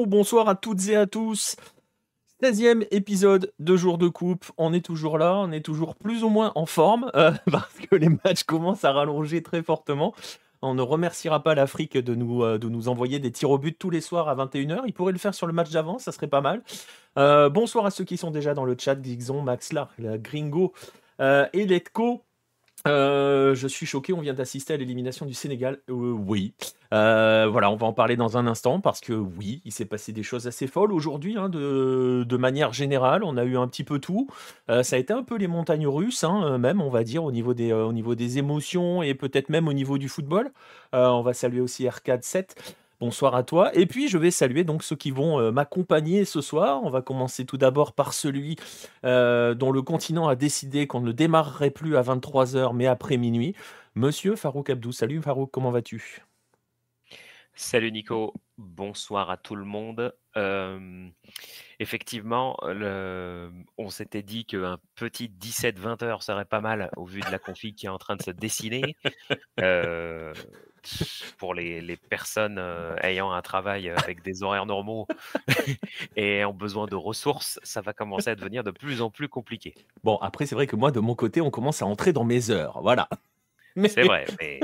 Bonsoir à toutes et à tous. 16e épisode de Jour de Coupe. On est toujours là, on est toujours plus ou moins en forme parce que les matchs commencent à rallonger très fortement. On ne remerciera pas l'Afrique de nous envoyer des tirs au but tous les soirs à 21h. Ils pourraient le faire sur le match d'avant, ça serait pas mal. Bonsoir à ceux qui sont déjà dans le chat, Dixon, Maxlar, la Gringo et Letco. Je suis choqué, on vient d'assister à l'élimination du Sénégal. Oui. Voilà, on va en parler dans un instant parce que oui, il s'est passé des choses assez folles aujourd'hui, hein, de manière générale. On a eu un petit peu tout. Ça a été un peu les montagnes russes, hein, même, on va dire, au niveau des émotions et peut-être même au niveau du football. On va saluer aussi RK7. Bonsoir à toi. Et puis, je vais saluer donc ceux qui vont m'accompagner ce soir. On va commencer tout d'abord par celui dont le continent a décidé qu'on ne démarrerait plus à 23h mais après minuit. Monsieur Farouk Abdou. Salut Farouk, comment vas-tu? Salut Nico, bonsoir à tout le monde. Effectivement, on s'était dit qu'un petit 17-20 heures serait pas mal au vu de la config qui est en train de se dessiner. Euh, pour les personnes ayant un travail avec des horaires normaux et ayant besoin de ressources, ça va commencer à devenir de plus en plus compliqué. Bon, après, c'est vrai que moi, de mon côté, on commence à entrer dans mes heures. Voilà. Mais... C'est vrai, mais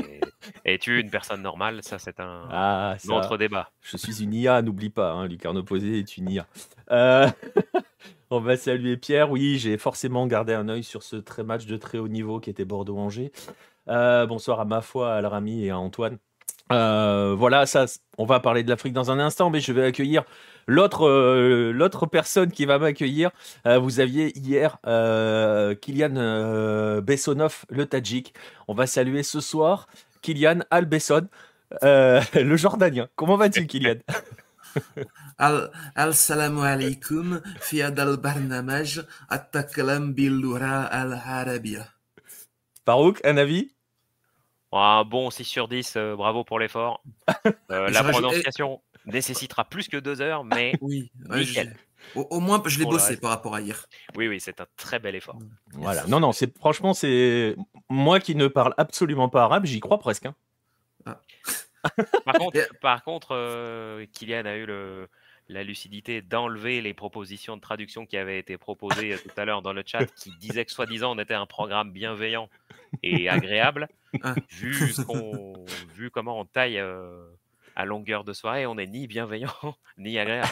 es-tu une personne normale? Ça, c'est un Ah, ça. autre débat. Je suis une IA, n'oublie pas. Hein, Lucarne Opposé est une IA. Euh, On va saluer Pierre. Oui, j'ai forcément gardé un œil sur ce très match de très haut niveau qui était Bordeaux-Angers. Bonsoir à ma foi, à Alrami et à Antoine. Voilà, ça, on va parler de l'Afrique dans un instant, mais je vais accueillir l'autre personne qui va m'accueillir. Vous aviez hier Kylian Bessonov, le Tadjik. On va saluer ce soir Kylian Al-Besson, le Jordanien. Comment vas-tu, Kylian? السلام عليكم في هذا البرنامج أتكلم باللغة العربية. Farouk, un avis? Un bon 6 sur 10, bravo pour l'effort. La prononciation nécessitera plus que 2 heures, mais oui, nickel. Au moins, je l'ai Pour le bossé reste. par rapport à hier. Oui, oui, c'est un très bel effort. Voilà. Non, non, franchement, c'est moi qui ne parle absolument pas arabe, j'y crois presque. Hein. Ah. Par contre, Kylian a eu la lucidité d'enlever les propositions de traduction qui avaient été proposées tout à l'heure dans le chat, qui disaient que soi-disant on était un programme bienveillant et agréable. Vu comment on taille à longueur de soirée, on n'est ni bienveillant ni agréable.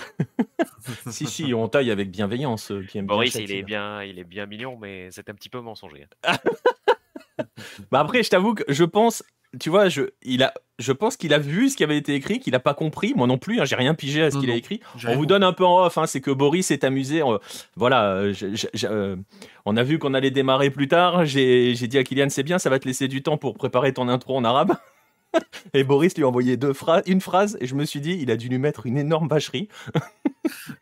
Si, on taille avec bienveillance. Qui aime Boris, bien il est bien mignon, mais c'est un petit peu mensonger. Bah après, je t'avoue que je pense, tu vois, je pense qu'il a vu ce qui avait été écrit, qu'il n'a pas compris. Moi non plus, hein, j'ai rien pigé à ce qu'il a écrit. On vous donne un peu en off, hein, c'est que Boris s'est amusé. Voilà, on a vu qu'on allait démarrer plus tard. J'ai dit à Kylian, c'est bien, ça va te laisser du temps pour préparer ton intro en arabe. Et Boris lui a envoyé une phrase, et je me suis dit, il a dû lui mettre une énorme vacherie.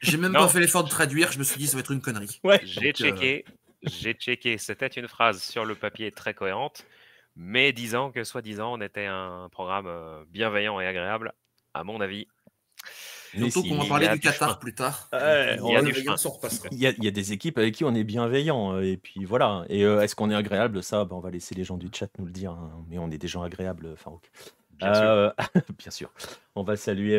J'ai même pas fait l'effort de traduire, je me suis dit, ça va être une connerie. Ouais. J'ai checké, c'était une phrase sur le papier très cohérente, mais disant que soi-disant on était un programme bienveillant et agréable, à mon avis. Surtout qu'on va parler du Qatar plus tard. Il y a du chemin. Il y a des équipes avec qui on est bienveillant, et puis voilà. Et est-ce qu'on est agréable? Ça, on va laisser les gens du chat nous le dire. Hein. Mais on est des gens agréables, Farouk. Bien sûr. Bien sûr. On va saluer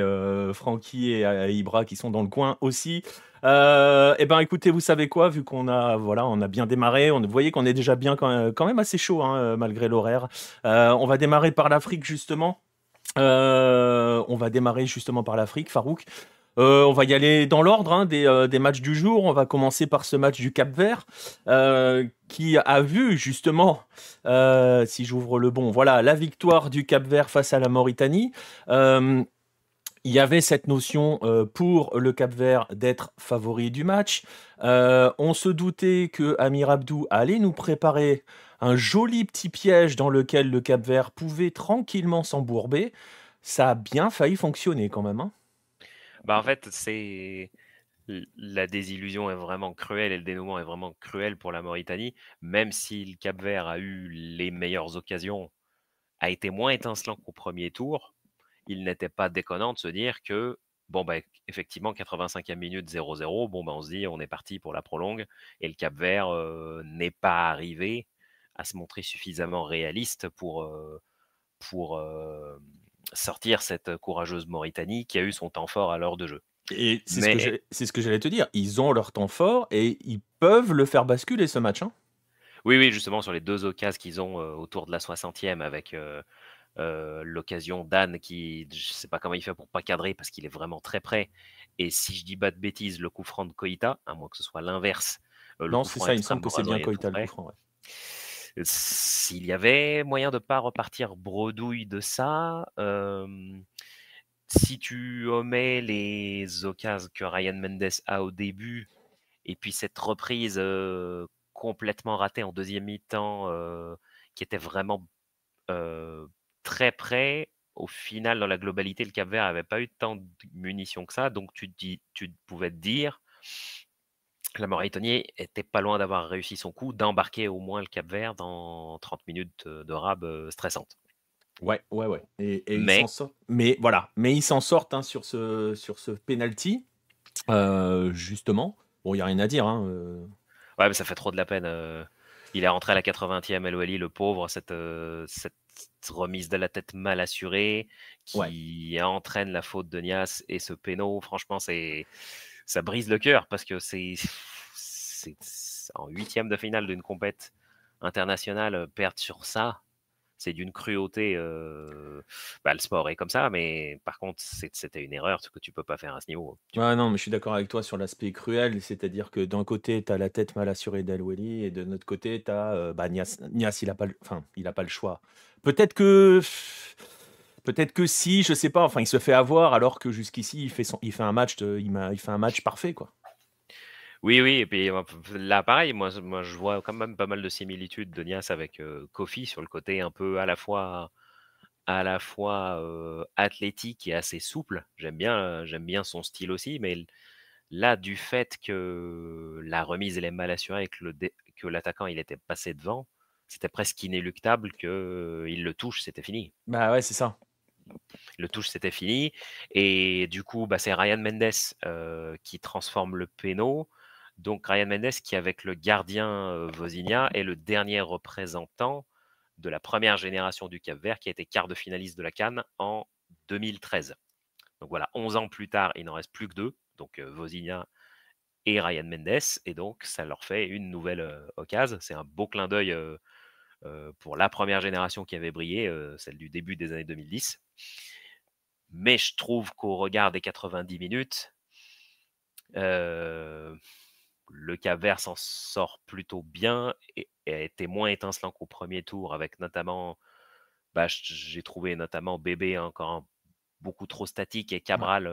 Francky et Ibra qui sont dans le coin aussi. Eh ben, écoutez, vous savez quoi, vu qu'on a, voilà, on a bien démarré, vous voyez qu'on est déjà bien quand même assez chaud, hein, malgré l'horaire. On va démarrer par l'Afrique, justement. On va démarrer justement par l'Afrique, Farouk. On va y aller dans l'ordre hein, des matchs du jour. On va commencer par ce match du Cap-Vert qui a vu justement, si j'ouvre le bon, voilà, la victoire du Cap-Vert face à la Mauritanie. Il y avait cette notion pour le Cap-Vert d'être favori du match. On se doutait que Amir Abdou allait nous préparer un joli petit piège dans lequel le Cap-Vert pouvait tranquillement s'embourber. Ça a bien failli fonctionner quand même. Hein. Bah en fait, la désillusion est vraiment cruelle et le dénouement est vraiment cruel pour la Mauritanie, même si le Cap-Vert a eu les meilleures occasions, a été moins étincelant qu'au premier tour. Il n'était pas déconnant de se dire que, bon, bah, effectivement, 85e minute 0-0, bon, bah, on se dit, on est parti pour la prolongue, et le Cap-Vert n'est pas arrivé à se montrer suffisamment réaliste pour sortir cette courageuse Mauritanie qui a eu son temps fort à l'heure de jeu. Et Mais c'est ce que j'allais te dire. Ils ont leur temps fort et ils peuvent le faire basculer ce match, hein. oui, oui, justement, sur les 2 occasions qu'ils ont, autour de la 60e avec, l'occasion d'Anne qui je sais pas comment il fait pour pas cadrer parce qu'il est vraiment très près et si je dis pas de bêtises, le coup franc de Koïta, à moins que ce soit l'inverse, le Non, coup c'est franc ça, il me semble extrême que c'est bien bradouille est tout Koïta le coup près. franc, ouais. S'il y avait moyen de pas repartir bredouille de ça, si tu omets les occasions que Ryan Mendes a au début et puis cette reprise, complètement ratée en deuxième mi-temps, qui était vraiment, heu, très près. Au final, dans la globalité, le Cap-Vert avait pas eu tant de munitions que ça, donc tu pouvais te dire que la Mauritanie était pas loin d'avoir réussi son coup, d'embarquer au moins le Cap-Vert dans 30 minutes, de rab, stressantes. Ouais, ouais, ouais. Et ils s'en Mais sortent. Mais voilà, mais ils s'en sortent, hein, sur ce penalty, justement. Bon, il y a rien à dire, hein. ouais, mais ça fait trop de la peine, il est rentré à la 80e El Ouely, le pauvre, cette remise de la tête mal assurée Ouais. qui entraîne la faute de Niasse et ce péno, franchement, ça brise le cœur parce que c'est en huitième de finale d'une compète internationale, perdre sur ça, c'est d'une cruauté, le sport est comme ça, mais par contre, c'était une erreur, ce que tu peux pas faire à ce niveau. Ouais, non, mais je suis d'accord avec toi sur l'aspect cruel, c'est-à-dire que d'un côté, tu as la tête mal assurée d'El Wely et de notre côté, tu as bah, Niasse, il a pas le choix. Peut-être que. Peut-être que si, je sais pas, enfin, il se fait avoir alors que jusqu'ici, il fait un match, il fait un match parfait, quoi. Oui, oui, et puis là, pareil, moi, je vois quand même pas mal de similitudes de Niasse avec Kofi sur le côté un peu à la fois athlétique et assez souple. J'aime bien son style aussi, mais là, du fait que la remise elle est mal assurée et que l'attaquant il était passé devant, c'était presque inéluctable que il le touche, c'était fini. Bah ouais, c'est ça. Le touche, c'était fini. Et du coup, bah, c'est Ryan Mendes qui transforme le péno. Donc Ryan Mendes qui, avec le gardien Vozinha, est le dernier représentant de la première génération du Cap-Vert qui a été quart de finaliste de la CAN en 2013. Donc voilà, 11 ans plus tard, il n'en reste plus que deux, donc Vozinha et Ryan Mendes. Et donc, ça leur fait une nouvelle occasion. C'est un beau clin d'œil pour la première génération qui avait brillé, celle du début des années 2010. Mais je trouve qu'au regard des 90 minutes, le Cap-Vert s'en sort plutôt bien et a été moins étincelant qu'au premier tour, avec notamment, bah, j'ai trouvé notamment Bébé encore beaucoup trop statique et Ouais. Cabral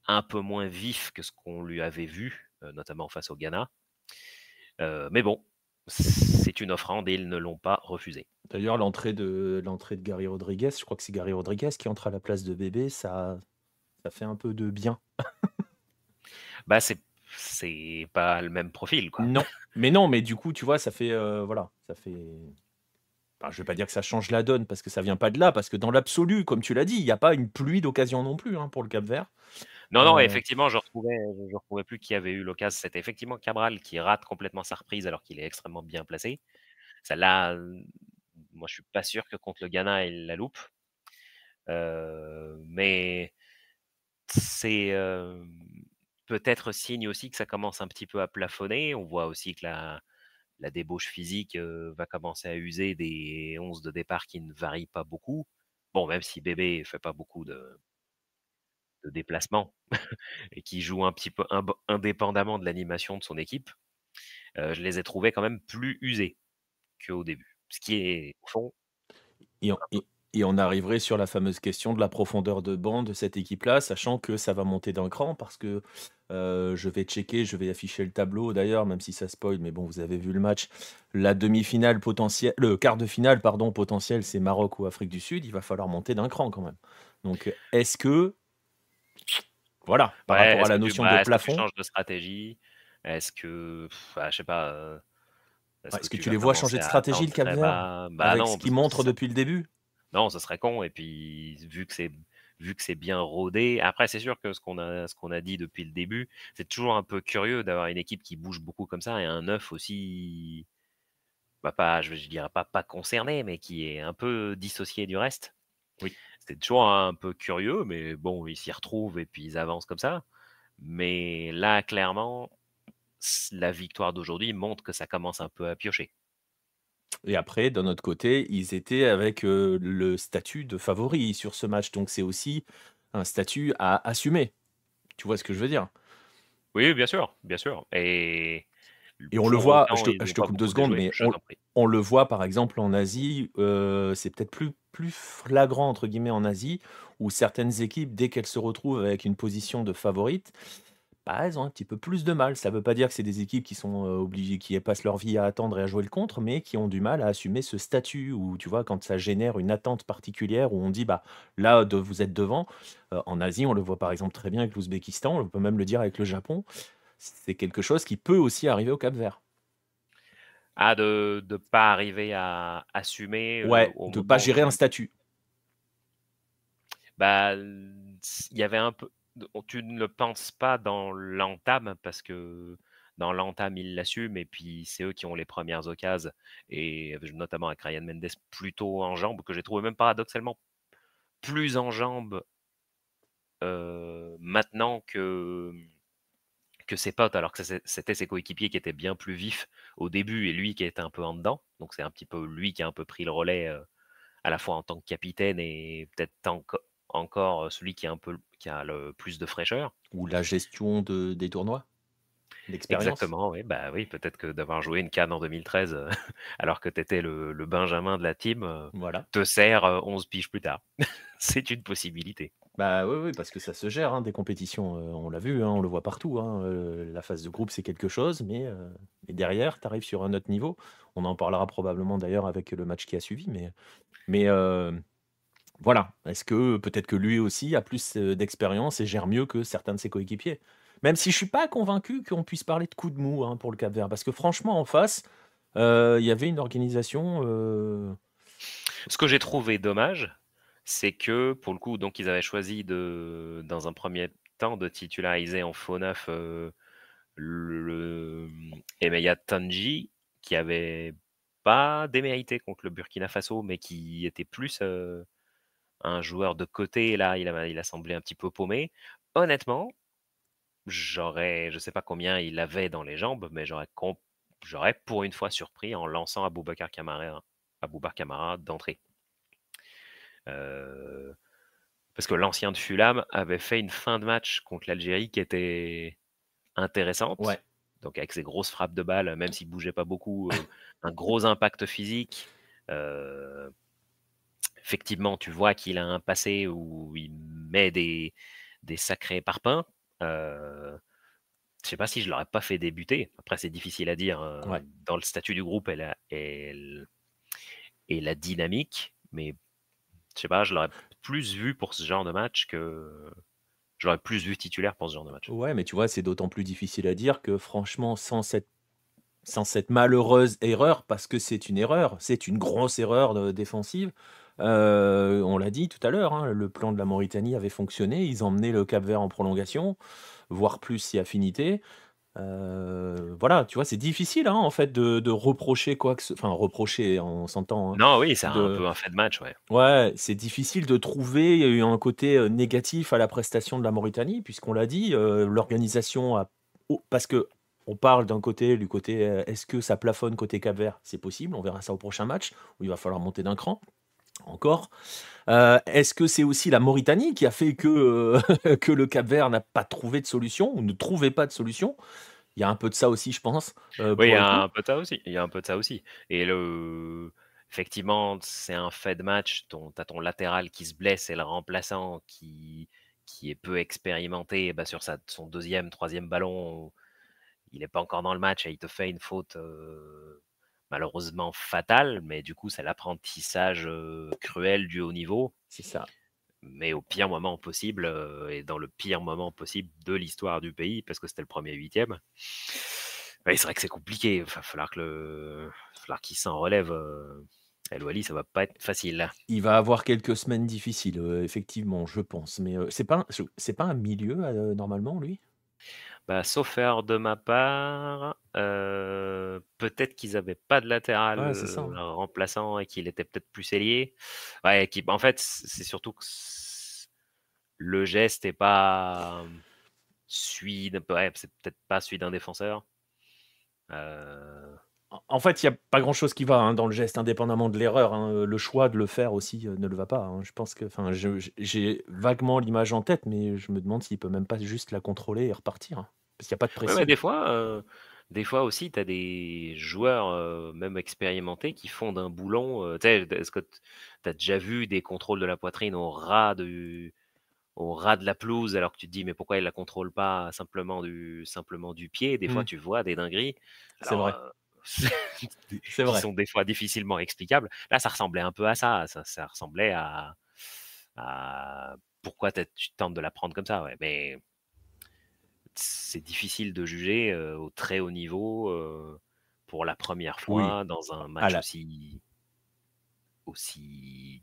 un peu moins vif que ce qu'on lui avait vu, notamment face au Ghana. Mais bon, c'est une offrande et ils ne l'ont pas refusée. D'ailleurs, l'entrée de Gary Rodriguez, je crois que c'est Gary Rodriguez qui entre à la place de Bébé, ça fait un peu de bien. Bah, c'est pas le même profil, quoi. Non, mais du coup, tu vois, ça fait, voilà, ça fait. Enfin, je vais pas dire que ça change la donne parce que ça vient pas de là, parce que dans l'absolu, comme tu l'as dit, il y a pas une pluie d'occasions non plus, hein, pour le Cap-Vert. Non, non, Heu, effectivement, je retrouvais plus qui avait eu l'occasion. C'était effectivement Cabral qui rate complètement sa reprise alors qu'il est extrêmement bien placé. Celle-là, moi, je suis pas sûr que contre le Ghana, il la loupe. Mais c'est peut-être signe aussi que ça commence un petit peu à plafonner. On voit aussi que la débauche physique va commencer à user des 11 de départ qui ne varient pas beaucoup. Bon, même si Bébé fait pas beaucoup de déplacements et qui joue un petit peu indépendamment de l'animation de son équipe, je les ai trouvés quand même plus usés qu'au début. Ce qui est, au fond, et on et et on arriverait sur la fameuse question de la profondeur de banc de cette équipe-là, sachant que ça va monter d'un cran parce que, je vais checker, je vais afficher le tableau d'ailleurs, même si ça spoil, mais bon, vous avez vu le match. La demi-finale potentielle, le quart de finale, pardon, potentiel, c'est Maroc ou Afrique du Sud, il va falloir monter d'un cran quand même. Donc, est-ce que voilà, par ouais, rapport à la notion de est-ce que tu plafond, changes de stratégie? Est-ce que, je sais pas, est-ce ouais, que est-ce que tu tu vas les vois changer commencer de à stratégie, attendre le très Cap-Vert? bas? Bah Avec ce non, qu'ils parce que montrent depuis le début? non, ce serait con. Et puis, vu que c'est bien rodé. Après, c'est sûr que ce qu'on a dit depuis le début, c'est toujours un peu curieux d'avoir une équipe qui bouge beaucoup comme ça et un neuf aussi, bah pas, je dirais pas concerné, mais qui est un peu dissocié du reste. Oui. C'est toujours un peu curieux, mais bon, ils s'y retrouvent et puis ils avancent comme ça. Mais là, clairement, la victoire d'aujourd'hui montre que ça commence un peu à piocher. Et après, d'un autre côté, ils étaient avec, le statut de favori sur ce match, donc c'est aussi un statut à assumer. Tu vois ce que je veux dire? Oui, bien sûr. Et Et on le pour voit, autant, ils je n'ont te pas coupe 2 beaucoup secondes, déjoué. mais Je t'en prie. on le voit par exemple en Asie, c'est peut-être plus «flagrant» entre guillemets en Asie, où certaines équipes, dès qu'elles se retrouvent avec une position de favorite, bah, elles ont un petit peu plus de mal. Ça ne veut pas dire que c'est des équipes qui sont, obligées qui passent leur vie à attendre et à jouer le contre, mais qui ont du mal à assumer ce statut où, tu vois, quand ça génère une attente particulière où on dit: «Bah, là, vous êtes devant». En Asie, on le voit par exemple très bien avec l'Ouzbékistan, on peut même le dire avec le Japon. C'est quelque chose qui peut aussi arriver au Cap-Vert. Ah, de pas arriver à assumer, Ouais, au de pas moment où gérer un tu statut. bah, il y avait un peu tu ne le penses pas dans l'entame parce que dans l'entame, ils l'assument et puis c'est eux qui ont les premières occasions et notamment avec Ryan Mendes plutôt en jambes, que j'ai trouvé même paradoxalement plus en jambes, maintenant que ses potes, alors que c'était ses coéquipiers qui étaient bien plus vifs au début et lui qui était un peu en dedans. Donc c'est un petit peu lui qui a un peu pris le relais, à la fois en tant que capitaine et peut-être encore celui qui a le plus de fraîcheur. Ou la gestion des tournois, l'expérience. Exactement, oui, bah oui, peut-être que d'avoir joué une CAN en 2013, alors que tu étais le benjamin de la team, Voilà. te sert, 11 piges plus tard. C'est une possibilité. Bah, oui, oui, parce que ça se gère, hein, des compétitions, on l'a vu, hein, on le voit partout, hein, la phase de groupe, c'est quelque chose, mais derrière, tu arrives sur un autre niveau. On en parlera probablement d'ailleurs avec le match qui a suivi, mais voilà. Est-ce que peut-être que lui aussi a plus, d'expérience et gère mieux que certains de ses coéquipiers? Même si je suis pas convaincu qu'on puisse parler de coup de mou, hein, pour le Cap-Vert, parce que franchement en face, il y avait une organisation, Ce que j'ai trouvé dommage, c'est que pour le coup, donc ils avaient choisi dans un premier temps, de titulariser en faux neuf Emeya Tanji, qui avait pas démérité contre le Burkina Faso, mais qui était plus un joueur de côté. Et là, il a semblé un petit peu paumé. Honnêtement, je sais pas combien il avait dans les jambes, mais j'aurais pour une fois surpris en lançant Aboubacar Kamara d'entrée. Euh, Parce que l'ancien de Fulham avait fait une fin de match contre l'Algérie qui était ouais, intéressante. Donc avec ses grosses frappes de balle, même s'il bougeait pas beaucoup, un gros impact physique. Euh, Effectivement, tu vois qu'il a un passé où il met des sacrés parpaings. Je sais pas si je l'aurais pas fait débuter. Après, c'est difficile à dire ouais. dans le statut du groupe et la dynamique, mais je sais pas, je l'aurais plus vu pour ce genre de match que je l'aurais plus vu titulaire pour ce genre de match. Ouais, mais tu vois, c'est d'autant plus difficile à dire que franchement, sans cette malheureuse erreur, parce que c'est une erreur, c'est une grosse erreur, défensive, on l'a dit tout à l'heure, hein, le plan de la Mauritanie avait fonctionné. Ils emmenaient le Cap-Vert en prolongation, voire plus si affinité. Voilà, tu vois, c'est difficile, hein, en fait, de reprocher quoi que ce enfin reprocher, on s'entend, hein, Non, oui, c'est un de peu un fait de match, ouais. ouais, c'est difficile de trouver, il y a eu un côté, négatif à la prestation de la Mauritanie puisqu'on l'a dit, l'organisation a parce que on parle d'un côté, du côté, est-ce que ça plafonne côté Cap-Vert? C'est possible, on verra ça au prochain match où il va falloir monter d'un cran, encore. Est-ce que c'est aussi la Mauritanie qui a fait que, que le Cap-Vert n'a pas trouvé de solution ou ne trouvait pas de solution? Il y a un peu de ça aussi, je pense, Oui, il y pour le a coup. un peu de ça aussi, il y a un peu de ça aussi et effectivement, c'est un fait de match, tu as ton latéral qui se blesse et le remplaçant qui est peu expérimenté, bah, sur son deuxième, troisième ballon, il est pas encore dans le match et il te fait une faute, malheureusement fatale, mais du coup, c'est l'apprentissage, cruel du haut niveau, C'est ça. mais au pire moment possible, et dans le pire moment possible de l'histoire du pays, parce que c'était le premier huitième. Oui, c'est vrai que c'est compliqué. Il va falloir qu'il s'en relève. El Wally, ça va pas être facile. Il va avoir quelques semaines difficiles, effectivement, je pense, mais c'est pas un milieu, normalement, lui? Bah, sauf erreur de ma part, peut-être qu'ils n'avaient pas de latéral Ouais, c'est ça. remplaçant et qu'il était peut-être plus ailier. Ouais, en fait, c'est surtout que le geste n'est pas ouais, c'est peut-être pas celui d'un défenseur. En fait, il n'y a pas grand-chose qui va dans le geste, indépendamment de l'erreur. Le choix de le faire aussi ne le va pas. Je pense que, j'ai vaguement l'image en tête, mais je me demande s'il peut même pas juste la contrôler et repartir, parce qu'il n'y a pas de Ouais, mais pression. des fois aussi, tu as des joueurs, même expérimentés, qui font d'un boulon. Tu sais, est-ce que tu as déjà vu des contrôles de la poitrine au ras de la pelouse, alors que tu te dis, mais pourquoi il la contrôle pas simplement du pied? Des fois, Hmm, tu vois des dingueries. c'est Alors, vrai, c'est qui vrai. sont des fois difficilement explicables. Là, ça ressemblait un peu à ça. Ça ressemblait à pourquoi tu tentes de la prendre comme ça. Ouais. Mais c'est difficile de juger au très haut niveau pour la première Oui, fois dans un à match la, aussi,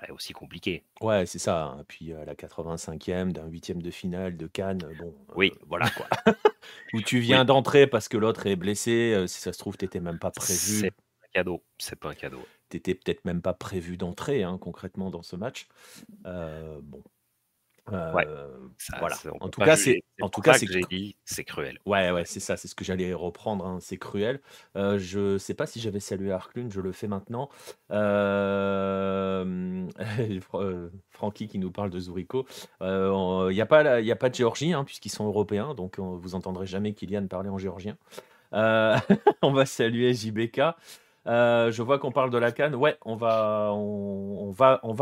ouais, aussi compliqué. ouais, c'est ça. Puis à la 85e d'un huitième de finale de Cannes, bon, Oui, voilà quoi. Où tu oui, viens d'entrer parce que l'autre est blessé. Si ça se trouve, t'étais même pas c'est prévu. un cadeau. C'est pas un cadeau. T'étais peut-être même pas prévu d'entrer concrètement dans ce match. Bon, Ouais, voilà. on En peut tout pas cas, juger. C'est en tout pour cas, ça que j'ai dit c'est cruel. ouais, ouais, c'est ça, c'est ce que j'allais reprendre. C'est cruel. Je sais pas si j'avais salué Arclune, je le fais maintenant. Francky qui nous parle de Zuricho. Il n'y a pas, il y a pas de Géorgie, puisqu'ils sont européens, donc vous entendrez jamais Kylian parler en géorgien. Euh, on va saluer JBK. Je vois qu'on parle de la CAN. Ouais, on va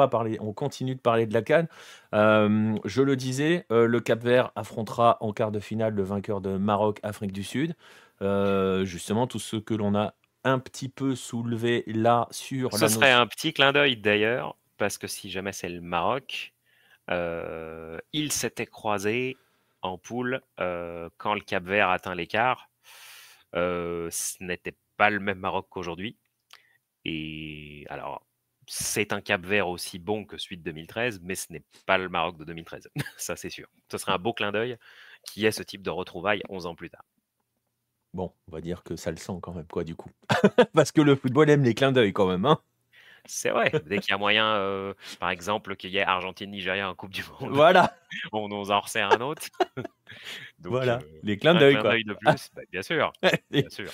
parler, on continue de parler de la CAN. Je le disais, le Cap-Vert affrontera en quart de finale le vainqueur de Maroc-Afrique du Sud. Justement, tout ce que l'on a un petit peu soulevé là sur Ce la serait notion. un petit clin d'œil d'ailleurs, parce que si jamais c'est le Maroc, ils s'étaient croisés en poule quand le Cap-Vert atteint l'écart. Ce n'était pas le même Maroc qu'aujourd'hui. Et alors, c'est un Cap-Vert aussi bon que celui de 2013, mais ce n'est pas le Maroc de 2013. Ça, c'est sûr. Ce serait un beau clin d'œil qui est ce type de retrouvailles 11 ans plus tard. Bon, on va dire que ça le sent quand même, quoi, du coup. Parce que le football aime les clins d'œil quand même, hein. C'est vrai, dès qu'il y a moyen, par exemple, qu'il y ait Argentine-Nigeria en Coupe du Monde, Voilà, on nous en resserre un autre. Donc, voilà, les clins un d'œil, clin quoi. d'œil de plus, bah, bien sûr, bien sûr.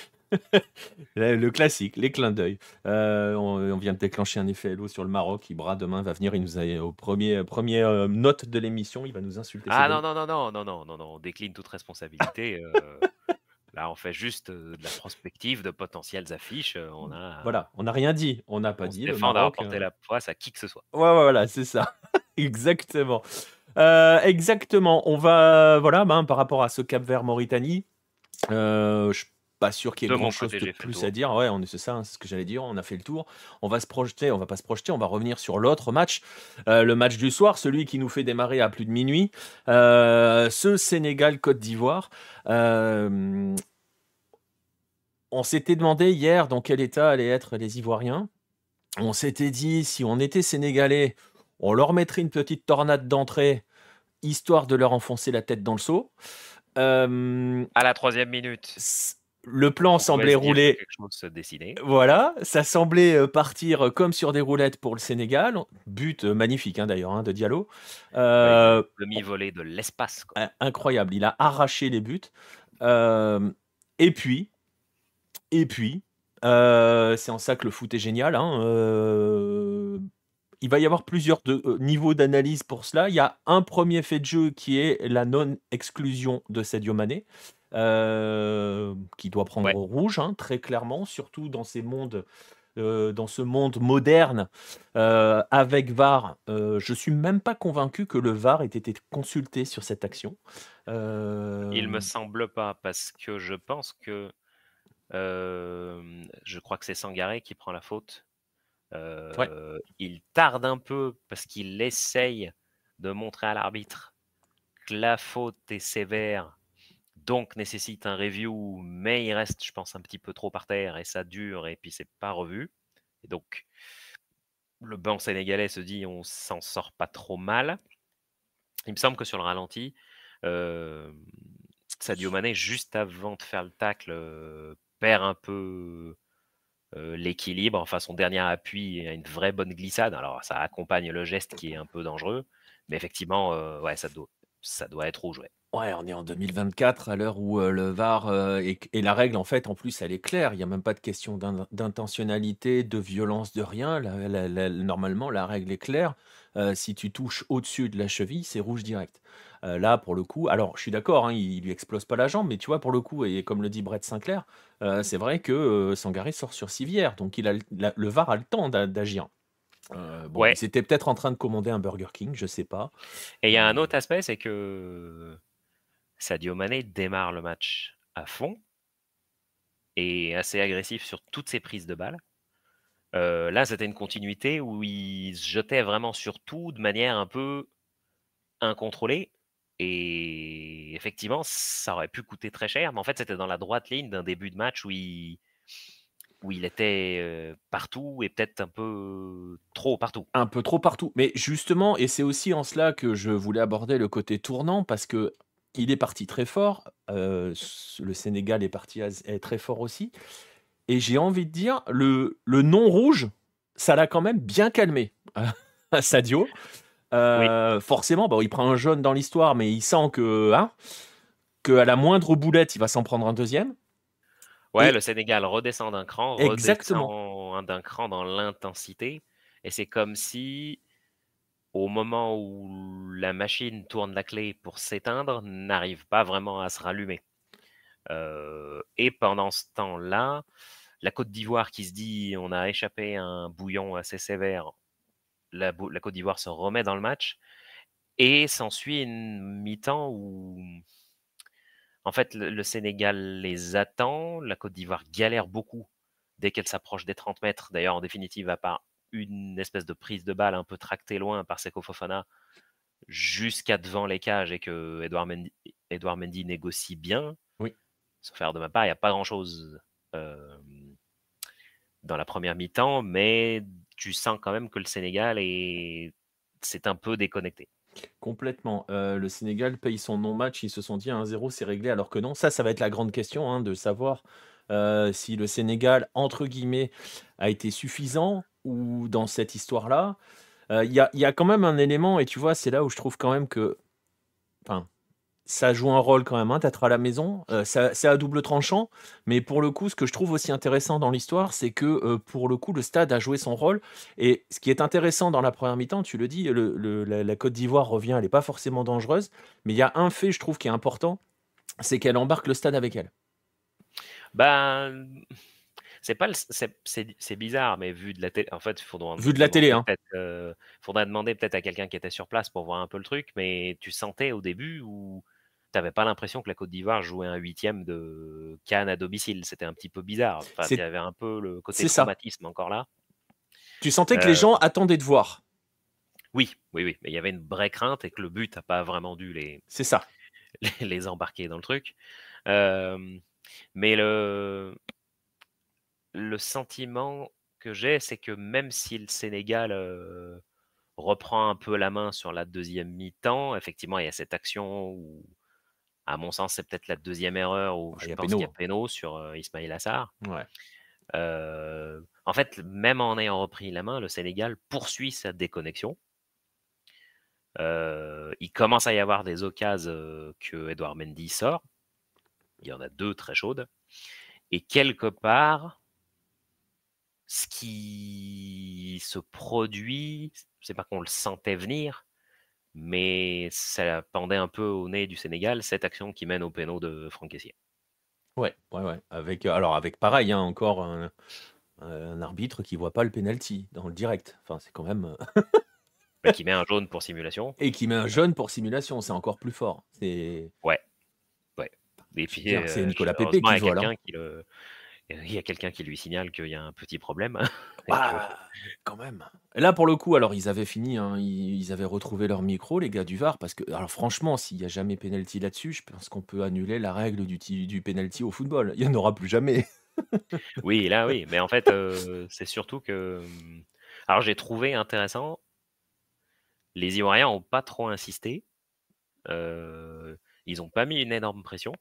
Le classique, les clins d'œil. On vient de déclencher un effet Hello sur le Maroc. Ibra, demain, va venir. Il nous a, au premier note de l'émission, il va nous insulter. C'est Ah non, bon. non, non, non, non, non, non, non, on décline toute responsabilité. Là, on fait juste de la prospective de potentielles affiches. Voilà, on n'a rien dit. On n'a pas On se dit le défend d'avoir Maroc. porté la poisse à qui que ce soit. Ouais, ouais, voilà, c'est ça. Exactement. Exactement. On va, voilà, par rapport à ce Cap-Vert Mauritanie, je suis pas sûr qu'il y ait De mon grand-chose côté, de j'ai fait le plus à tour. dire. Ouais, c'est ça, c'est ce que j'allais dire. On a fait le tour. On va se projeter, on va pas se projeter, on va revenir sur l'autre match, le match du soir, celui qui nous fait démarrer à plus de minuit, ce Sénégal-Côte d'Ivoire. On s'était demandé hier dans quel état allaient être les Ivoiriens. On s'était dit, si on était Sénégalais, on leur mettrait une petite tornade d'entrée, histoire de leur enfoncer la tête dans le seau. À la 3e minute, Le plan on pouvait semblait se dire que rouler. quelque chose se dessinait. Voilà, ça semblait partir comme sur des roulettes pour le Sénégal. But magnifique d'ailleurs de Diallo. Ouais, il a Euh, demi-volé de l'espace, quoi. Incroyable, il a arraché les buts. Euh, et puis, c'est en ça que le foot est génial. Il va y avoir plusieurs niveaux d'analyse pour cela. Il y a un premier fait de jeu qui est la non-exclusion de Sadio Mané, qui doit prendre Ouais. rouge, très clairement, surtout dans dans ce monde moderne avec VAR. Je suis même pas convaincu que le VAR ait été consulté sur cette action. Il me semble pas, parce que je pense que je crois que c'est Sangaré qui prend la faute. Ouais. Il tarde un peu parce qu'il essaye de montrer à l'arbitre que la faute est sévère, donc nécessite un review, mais il reste, je pense, un petit peu trop par terre et ça dure et puis c'est pas revu. Et donc, le banc sénégalais se dit on s'en sort pas trop mal. Il me semble que sur le ralenti, euh, Sadio Mané, juste avant de faire le tacle, perd un peu l'équilibre. Enfin, son dernier appui a une vraie bonne glissade. Alors, ça accompagne le geste qui est un peu dangereux. Mais effectivement, ouais, ça doit être rouge. Ouais. Ouais, on est en 2024 à l'heure où le VAR et la règle, en fait, en plus, elle est claire. Il n'y a même pas de question d'intentionnalité, de violence, de rien. Normalement, la règle est claire. Si tu touches au-dessus de la cheville, c'est rouge direct. Là, pour le coup, alors je suis d'accord, hein, il lui explose pas la jambe, mais tu vois, pour le coup, et comme le dit Brett Sinclair, c'est vrai que Sangaré sort sur civière, donc le VAR a le temps d'agir. Bon, Ouais. ils étaient peut-être en train de commander un Burger King, je sais pas. Et il y a un autre aspect, c'est que Sadio Mané démarre le match à fond et assez agressif sur toutes ses prises de balles. Là, c'était une continuité où il se jetait vraiment sur tout de manière un peu incontrôlée. Et effectivement, ça aurait pu coûter très cher. Mais en fait, c'était dans la droite ligne d'un début de match où il était partout et peut-être un peu trop partout. Un peu trop partout. Mais justement, et c'est aussi en cela que je voulais aborder le côté tournant, parce que il est parti très fort. Le Sénégal est très fort aussi. Et j'ai envie de dire, le non-rouge, ça l'a quand même bien calmé à Sadio. Oui. Forcément, bon, il prend un jaune dans l'histoire, mais il sent que à la moindre boulette, il va s'en prendre un deuxième. Ouais, Et le Sénégal redescend d'un cran, exactement. redescend d'un cran dans l'intensité. Et c'est comme si, au moment où la machine tourne la clé pour s'éteindre, n'arrive pas vraiment à se rallumer. Et pendant ce temps-là, la Côte d'Ivoire qui se dit on a échappé à un bouillon assez sévère, la Côte d'Ivoire se remet dans le match et s'ensuit une mi-temps où en fait le Sénégal les attend, la Côte d'Ivoire galère beaucoup dès qu'elle s'approche des 30 mètres. D'ailleurs, en définitive, à part une espèce de prise de balle un peu tractée loin par Seko Fofana jusqu'à devant les cages et que Edouard Mendy négocie bien, Oui. sauf faire de ma part, il n'y a pas grand-chose dans la première mi-temps, mais tu sens quand même que le Sénégal c'est un peu déconnecté. Complètement. Le Sénégal paye son non-match. Ils se sont dit 1-0, c'est réglé, alors que non. Ça va être la grande question, hein, de savoir si le Sénégal, entre guillemets, a été suffisant ou dans cette histoire-là. Il y a quand même un élément, et tu vois, c'est là où je trouve quand même que, enfin, ça joue un rôle quand même, hein, d'être à la maison. C'est à double tranchant, mais pour le coup, ce que je trouve aussi intéressant dans l'histoire, c'est que pour le coup, le stade a joué son rôle. Et ce qui est intéressant dans la première mi-temps, tu le dis, la Côte d'Ivoire revient, elle n'est pas forcément dangereuse, mais il y a un fait, je trouve, qui est important, c'est qu'elle embarque le stade avec elle. Ben, c'est bizarre, mais vu de la télé, en fait, Vu de la télé, hein. Faudrait demander peut-être à quelqu'un qui était sur place pour voir un peu le truc, mais tu sentais au début où tu n'avais pas l'impression que la Côte d'Ivoire jouait un 8e de CAN à domicile. C'était un petit peu bizarre. Enfin, il y avait un peu le côté C'est ça. traumatisme encore là. Tu sentais que les gens attendaient de voir. Oui. Mais il y avait une vraie crainte et que le but n'a pas vraiment dû C'est ça. les embarquer dans le truc. Mais le sentiment que j'ai, c'est que même si le Sénégal reprend un peu la main sur la deuxième mi-temps, effectivement, il y a cette action où, à mon sens, c'est peut-être la deuxième erreur où je pense qu'il y a péno sur Ismaïla Sarr. Ouais. En fait, même en ayant repris la main, le Sénégal poursuit sa déconnexion. Il commence à y avoir des occasions que Edouard Mendy sort. Il y en a 2 très chaudes. Et quelque part, ce qui se produit, c'est pas qu'on le sentait venir, mais ça pendait un peu au nez du Sénégal, cette action qui mène au péno de Franck Kessié. Ouais. Avec pareil, hein, encore un arbitre qui voit pas le penalty dans le direct. Enfin, c'est quand même. Qui met un jaune pour simulation. Et qui met un jaune pour simulation, c'est encore plus fort. Ouais. Et puis, c'est Nicolas Pepe qui voit là. Il y a quelqu'un qui lui signale qu'il y a un petit problème. Quand même. Et là, pour le coup, alors ils avaient fini, hein, ils avaient retrouvé leur micro, les gars du VAR, parce que, alors franchement, s'il n'y a jamais penalty là-dessus, je pense qu'on peut annuler la règle du penalty au football. Il n'y en aura plus jamais. Oui, là, oui. Mais en fait, c'est surtout que. Alors, j'ai trouvé intéressant. Les Ivoiriens n'ont pas trop insisté. Ils n'ont pas mis une énorme pression.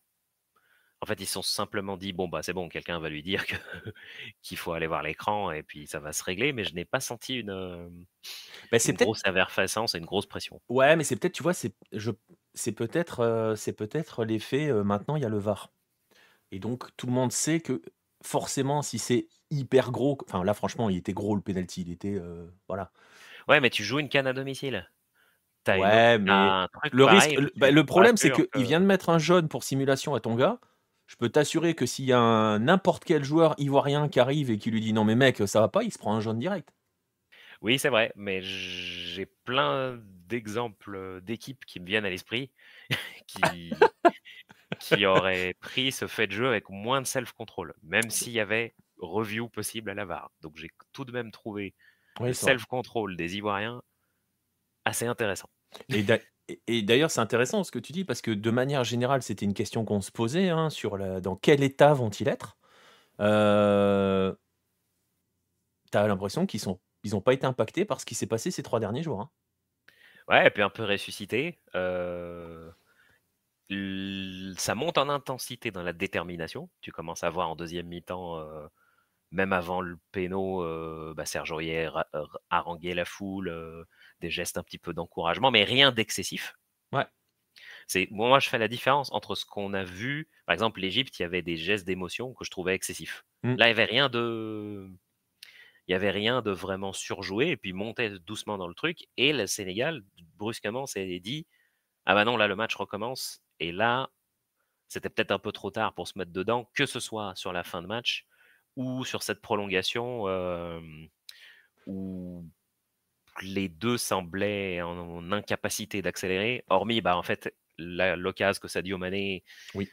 En fait, ils se sont simplement dit: «Bon, bah, c'est bon, quelqu'un va lui dire que qu'il faut aller voir l'écran et puis ça va se régler», mais je n'ai pas senti Bah, c'est une peut-être grosse effervescence et une grosse pression. ouais, mais c'est peut-être, tu vois, c'est peut-être l'effet, maintenant il y a le VAR et donc tout le monde sait que forcément si c'est hyper gros enfin là franchement il était gros le penalty, il était, voilà. Ouais, mais tu joues une canne à domicile. Ouais, Tu mais un truc le risque pareil, je suis le pas problème c'est sûr qu'il que vient de mettre un jaune pour simulation à ton gars. Je peux t'assurer que s'il y a n'importe quel joueur ivoirien qui arrive et qui lui dit: «Non mais mec, ça va pas», il se prend un jaune direct. oui, c'est vrai, mais j'ai plein d'exemples, d'équipes qui me viennent à l'esprit qui qui auraient pris ce fait de jeu avec moins de self control, même s'il y avait review possible à la VAR. Donc j'ai tout de même trouvé le Oui, c'est vrai. self control des Ivoiriens assez intéressant. Et d'ailleurs, c'est intéressant ce que tu dis parce que de manière générale, c'était une question qu'on se posait, hein, sur dans quel état vont-ils être? Heu, tu l'impression ils ont pas été impactés par ce qui s'est passé ces 3 derniers jours, hein. Ouais et puis un peu ressuscité, l ça monte en intensité dans la détermination. Tu commences à voir en deuxième mi-temps, même avant le péno, bah, Serge Aurier haranguait la foule, des gestes un petit peu d'encouragement, mais rien d'excessif. Ouais. C'est moi, je fais la différence entre ce qu'on a vu par exemple, l'Égypte, il y avait des gestes d'émotion que je trouvais excessifs. Mmh. Là, il y avait rien de vraiment surjoué et puis montait doucement dans le truc et le Sénégal, brusquement, s'est dit: «Ah bah non, là, le match recommence» et là, c'était peut-être un peu trop tard pour se mettre dedans, que ce soit sur la fin de match ou sur cette prolongation, où les 2 semblaient en incapacité d'accélérer, hormis, bah, en fait, l'occasion que Sadio Mané, Oui.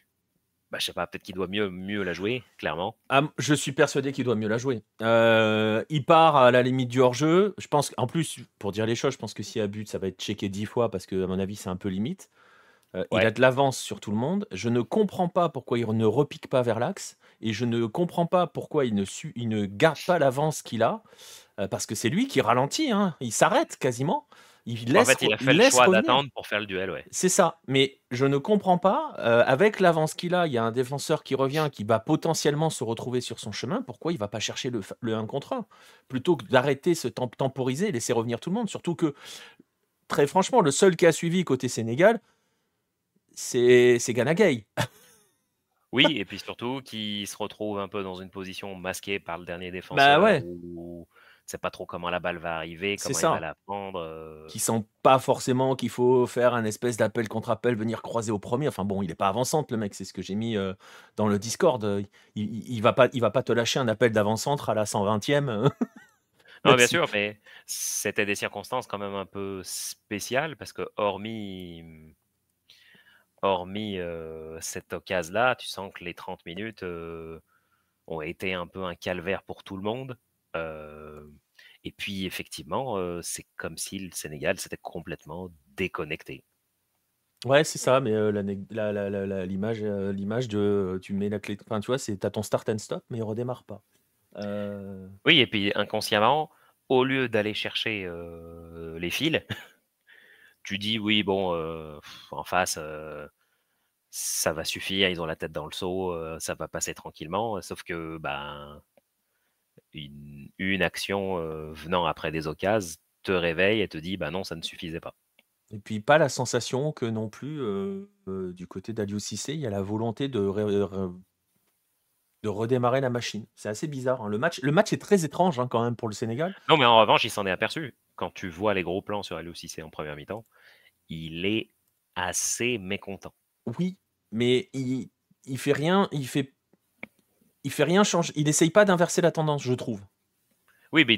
bah, je sais pas, peut-être qu'il doit mieux la jouer, clairement. Ah, je suis persuadé qu'il doit mieux la jouer. Il part à la limite du hors-jeu. Je pense qu'en plus, pour dire les choses, je pense que s'il y a but, ça va être checké 10 fois parce qu'à mon avis, c'est un peu limite. Il a Ouais. de l'avance sur tout le monde. Je ne comprends pas pourquoi il ne repique pas vers l'axe et je ne comprends pas pourquoi il ne garde pas l'avance qu'il a, parce que c'est lui qui ralentit, hein. Il s'arrête quasiment. Bah, en fait, il a fait Il le laisse choix revenir. d'attendre pour faire le duel, ouais. C'est ça, mais je ne comprends pas, avec l'avance qu'il a, il y a un défenseur qui revient, qui va potentiellement se retrouver sur son chemin, pourquoi il va pas chercher le 1 contre 1? Plutôt que d'arrêter, se temporiser, laisser revenir tout le monde. Surtout que, très franchement, le seul qui a suivi côté Sénégal, c'est Gana Gueye. Oui et puis surtout qu'il se retrouve un peu dans une position masquée par le dernier Bah défenseur ouais, où tu sais pas trop comment la balle va arriver, c'est comment il va ça. la prendre, Qui sent pas forcément qu'il faut faire un espèce d'appel contre appel, venir croiser au premier. Enfin bon, il est pas avant-centre le mec, c'est ce que j'ai mis, dans le Discord, il va pas te lâcher un appel d'avant-centre à la 120e, Non, même bien si sûr, mais c'était des circonstances quand même un peu spéciales parce que hormis, cette occasion-là, tu sens que les 30 minutes, ont été un peu un calvaire pour tout le monde, heu et puis effectivement, c'est comme si le Sénégal s'était complètement déconnecté. ouais, c'est ça, mais l'image de, tu mets la clé enfin, tu vois, c'est tu ton start and stop, mais il redémarre pas. Heu, Oui et puis inconsciemment, au lieu d'aller chercher, les fils, tu dis: «Oui bon, en face, ça va suffire, ils ont la tête dans le seau, ça va passer tranquillement». Sauf que, ben, une action, venant après des occasions te réveille et te dit: «Bah non, ça ne suffisait pas». et puis pas la sensation que non plus, du côté d'Aliou Cissé, il y a la volonté de redémarrer la machine. C'est assez bizarre, hein. Le match est très étrange, hein, quand même pour le Sénégal. Non mais en revanche, il s'en est aperçu. Quand tu vois les gros plans sur Aliou Cissé en première mi-temps, il est assez mécontent. Oui, mais il fait rien changer, il essaye pas d'inverser la tendance, je trouve. Oui, mais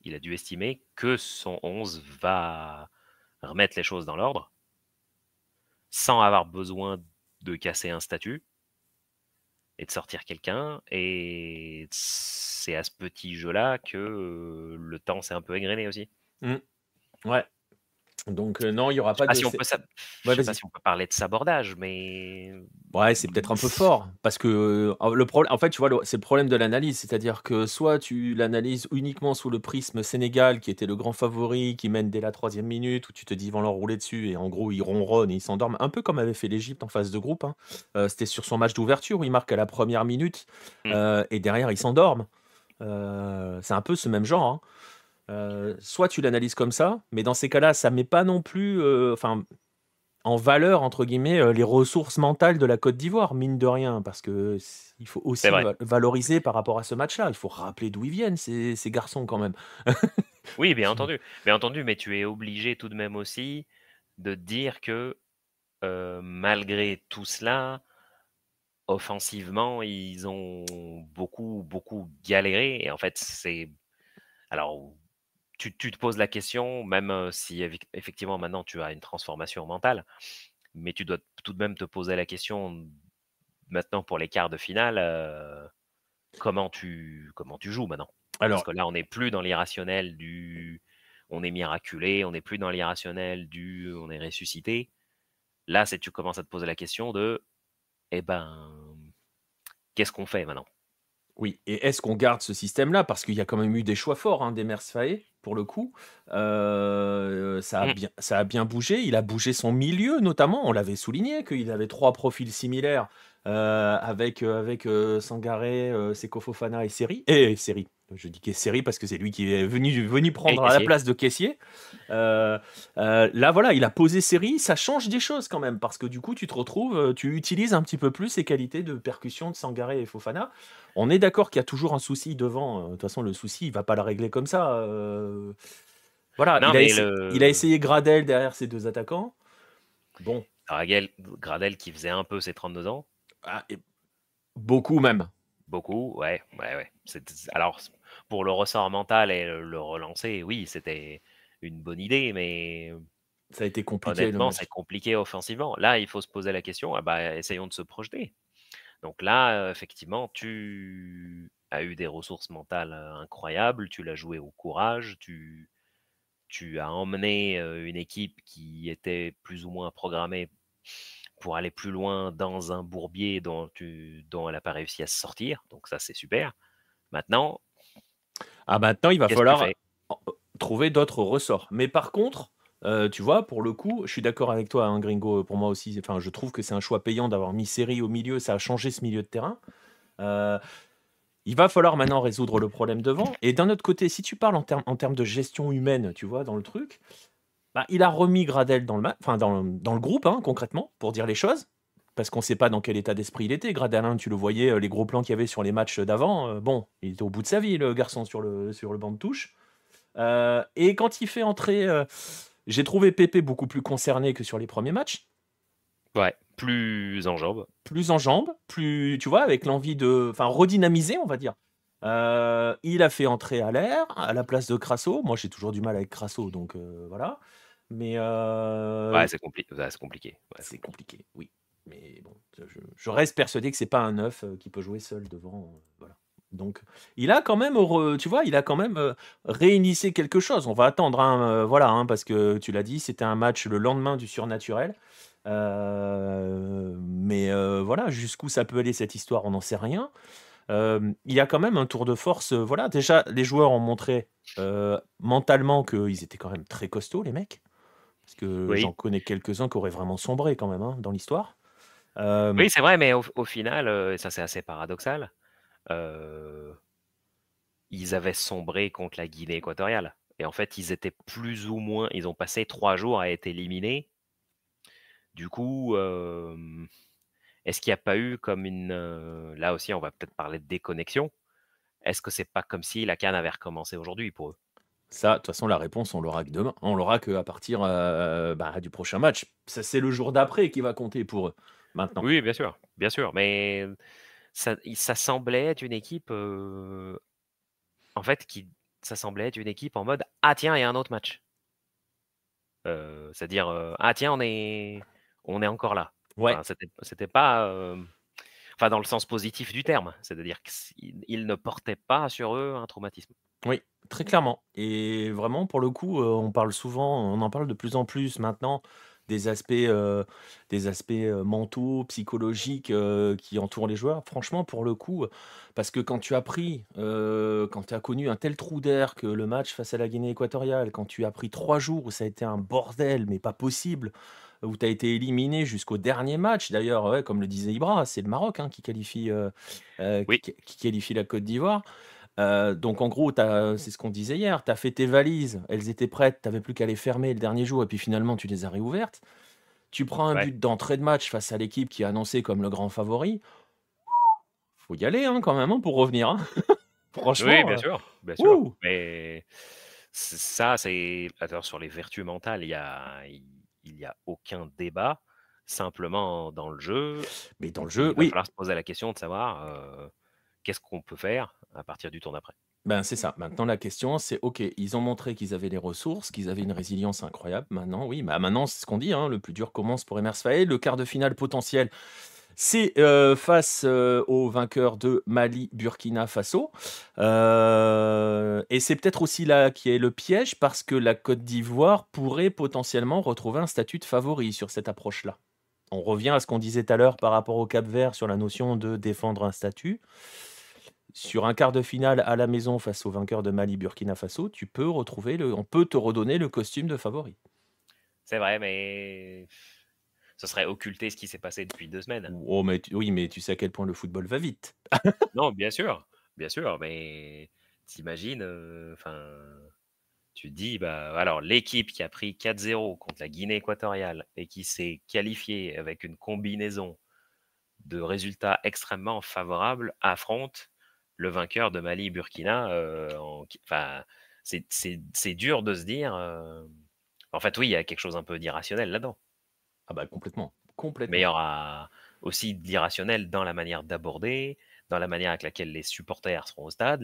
il a dû estimer que son 11 va remettre les choses dans l'ordre, sans avoir besoin de casser un statut et de sortir quelqu'un et c'est à ce petit jeu-là que, le temps s'est un peu égrené aussi. Mmh, ouais. Donc non, il y aura Je sais pas pas de si on c'est peut ça ouais, je sais pas vas-y. si on peut parler de sabordage, mais Ouais, c'est peut-être un peu fort parce que, le problème en fait, tu vois, c'est le problème de l'analyse. C'est-à-dire que soit tu l'analyses uniquement sous le prisme Sénégal, qui était le grand favori, qui mène dès la 3e minute, où tu te dis: «Ils vont leur rouler dessus» et en gros, ils ronronnent et ils s'endorment. Un peu comme avait fait l'Égypte en phase de groupe, hein. C'était sur son match d'ouverture où ils marquent à la 1re minute, mmh, et derrière ils s'endorment. C'est un peu ce même genre, hein. Soit tu l'analyses comme ça, mais dans ces cas-là, ça met pas non plus, enfin en valeur entre guillemets, les ressources mentales de la Côte d'Ivoire, mine de rien, parce que il faut c'est aussi vrai. valoriser par rapport à ce match-là. Il faut rappeler d'où ils viennent ces garçons quand même. Oui, Qui bien entendu, mais tu es obligé tout de même aussi de te dire que, malgré tout cela, offensivement, ils ont beaucoup, beaucoup galéré et en fait, alors tu te poses la question, même, si effectivement maintenant tu as une transformation mentale, mais tu dois tout de même te poser la question maintenant pour les quarts de finale, comment tu joues maintenant? Parce alors que là, on n'est plus dans l'irrationnel du on est miraculé, on n'est plus dans l'irrationnel du on est ressuscité. Là, c'est tu commences à te poser la question de eh ben, qu'est-ce qu'on fait maintenant? oui, et est-ce qu'on garde ce système-là? Parce qu'il y a quand même eu des choix forts, hein, d'Emers Faé, pour le coup. Mmh, Ça a bien bougé. Il a bougé son milieu, notamment. On l'avait souligné qu'il avait 3 profils similaires, avec Sangaré, Seko Fofana et Seri. Je dis que Seri parce que c'est lui qui est venu et prendre à la Kessié. place de Kessié. Là, voilà, il a posé série, ça change des choses quand même, parce que du coup, tu te retrouves, tu utilises un petit peu plus ces qualités de percussion de Sangaré et Fofana. On est d'accord qu'il y a toujours un souci devant. De toute façon, le souci, il va pas le régler comme ça. Voilà, Non, mais il a essayé Gradel derrière ses 2 attaquants. Bon, Gradel qui faisait un peu ses 32 ans, et beaucoup même. beaucoup, ouais, ouais, ouais. Alors, pour le ressort mental et le relancer, oui, c'était une bonne idée, mais Ça a été compliqué le honnêtement, c'est match. compliqué offensivement. Là, il faut se poser la question, ah bah, essayons de se projeter. Donc là, effectivement, tu as eu des ressources mentales, incroyables, tu l'as joué au courage, tu as emmené, une équipe qui était plus ou moins programmée pour aller plus loin dans un bourbier dont elle n'a pas réussi à se sortir, donc ça, c'est super. Maintenant, Ah, maintenant, il va qu'est-ce que tu falloir fais? trouver d'autres ressorts. Mais par contre, tu vois, pour le coup, je suis d'accord avec toi, hein, Gringo, pour moi aussi. Enfin, je trouve que c'est un choix payant d'avoir mis Série au milieu. Ça a changé ce milieu de terrain. Euh, il va falloir maintenant résoudre le problème devant. Et d'un autre côté, si tu parles en termes de gestion humaine, tu vois, dans le truc, bah, il a remis Gradel enfin, dans le groupe, hein, concrètement, pour dire les choses. Parce qu'on ne sait pas dans quel état d'esprit il était. Gradel, hein, tu le voyais, les gros plans qu'il y avait sur les matchs d'avant. Bon, il était au bout de sa vie, le garçon, sur le banc de touche. Et quand il fait entrer, j'ai trouvé Pépé beaucoup plus concerné que sur les premiers matchs, Ouais, plus en jambes. plus en jambes, plus, tu vois, avec l'envie de, enfin, redynamiser, on va dire. Il a fait entrer à l'air à la place de Crasso. Moi, j'ai toujours du mal avec Crasso, donc voilà. Mais Ouais, c'est compliqué. Ouais. c'est compliqué, oui. Mais bon, je reste persuadé que c'est pas un neuf qui peut jouer seul devant. Voilà. Donc, il a quand même, tu vois, il a quand même réinitié quelque chose. On va attendre, hein, voilà, hein, parce que tu l'as dit, c'était un match le lendemain du surnaturel. Mais voilà, jusqu'où ça peut aller cette histoire, on n'en sait rien. Il y a quand même un tour de force. Voilà, déjà, les joueurs ont montré mentalement qu'ils étaient quand même très costauds, les mecs. Parce que j'en Oui, connais quelques-uns qui auraient vraiment sombré quand même, hein, dans l'histoire. Euh, oui, c'est vrai, mais au final, et ça, c'est assez paradoxal, heu, ils avaient sombré contre la Guinée équatoriale et en fait, ils ont passé 3 jours à être éliminés. Du coup, est-ce qu'il n'y a pas eu comme là aussi, on va peut-être parler de déconnexion. Est-ce que c'est pas comme si la CAN avait recommencé aujourd'hui pour eux? Ça, de toute façon, la réponse, on l'aura que demain. On l'aura qu'à partir bah, du prochain match. Ça, c'est le jour d'après qui va compter pour eux, maintenant. Oui, bien sûr, mais ça semblait être une équipe, en fait, ça semblait être une équipe en mode: «Ah tiens, il y a un autre match». C'est-à-dire, «Ah tiens, on est encore là». Ouais, Enfin, c'était pas, enfin, dans le sens positif du terme, c'est-à-dire qu'ils ne portaient pas sur eux un traumatisme. oui. Très clairement. Et vraiment, pour le coup, on en parle de plus en plus maintenant des aspects mentaux, psychologiques qui entourent les joueurs. Franchement, pour le coup, parce que quand tu as connu un tel trou d'air que le match face à la Guinée équatoriale, quand tu as pris 3 jours où ça a été un bordel, mais pas possible, où tu as été éliminé jusqu'au dernier match, d'ailleurs, ouais, comme le disait Ibra, c'est le Maroc hein, Oui, qui qualifie la Côte d'Ivoire. Donc en gros, c'est ce qu'on disait hier, tu as fait tes valises, elles étaient prêtes, tu n'avais plus qu'à les fermer le dernier jour et puis finalement tu les as réouvertes. Tu prends un ouais. but d'entrée de match face à l'équipe qui est annoncée comme le grand favori. Faut y aller hein, quand même hein, pour revenir. Hein. Oui, Franchement, bien sûr. ouh. Mais ça, c'est alors sur les vertus mentales, il y a aucun débat. Simplement, dans le jeu, Mais dans le jeu, il va oui, falloir se poser la question de savoir qu'est-ce qu'on peut faire à partir du tour d'après. ben c'est ça. Maintenant la question c'est ok, ils ont montré qu'ils avaient les ressources, qu'ils avaient une résilience incroyable. Maintenant, oui, bah maintenant c'est ce qu'on dit, hein, le plus dur commence pour Emers Faé. Le quart de finale potentiel. C'est face au vainqueur de Mali, Burkina Faso. Et c'est peut-être aussi là qui est le piège parce que la Côte d'Ivoire pourrait potentiellement retrouver un statut de favori sur cette approche-là. On revient à ce qu'on disait tout à l'heure par rapport au Cap-Vert sur la notion de défendre un statut. Sur un quart de finale à la maison face au vainqueur de Mali, Burkina Faso, on peut te redonner le costume de favori. C'est vrai, mais ce serait occulter ce qui s'est passé depuis 2 semaines. Oh, oui, mais tu sais à quel point le football va vite. Non, bien sûr, mais t'imagines, enfin, tu te dis, bah, alors l'équipe qui a pris 4-0 contre la Guinée équatoriale et qui s'est qualifiée avec une combinaison de résultats extrêmement favorables affronte le vainqueur de Mali-Burkina. Enfin, c'est dur de se dire. En fait, oui, il y a quelque chose un peu d'irrationnel là-dedans. Ah bah complètement, Mais il y complètement. aura aussi de l'irrationnel dans la manière d'aborder, dans la manière avec laquelle les supporters seront au stade.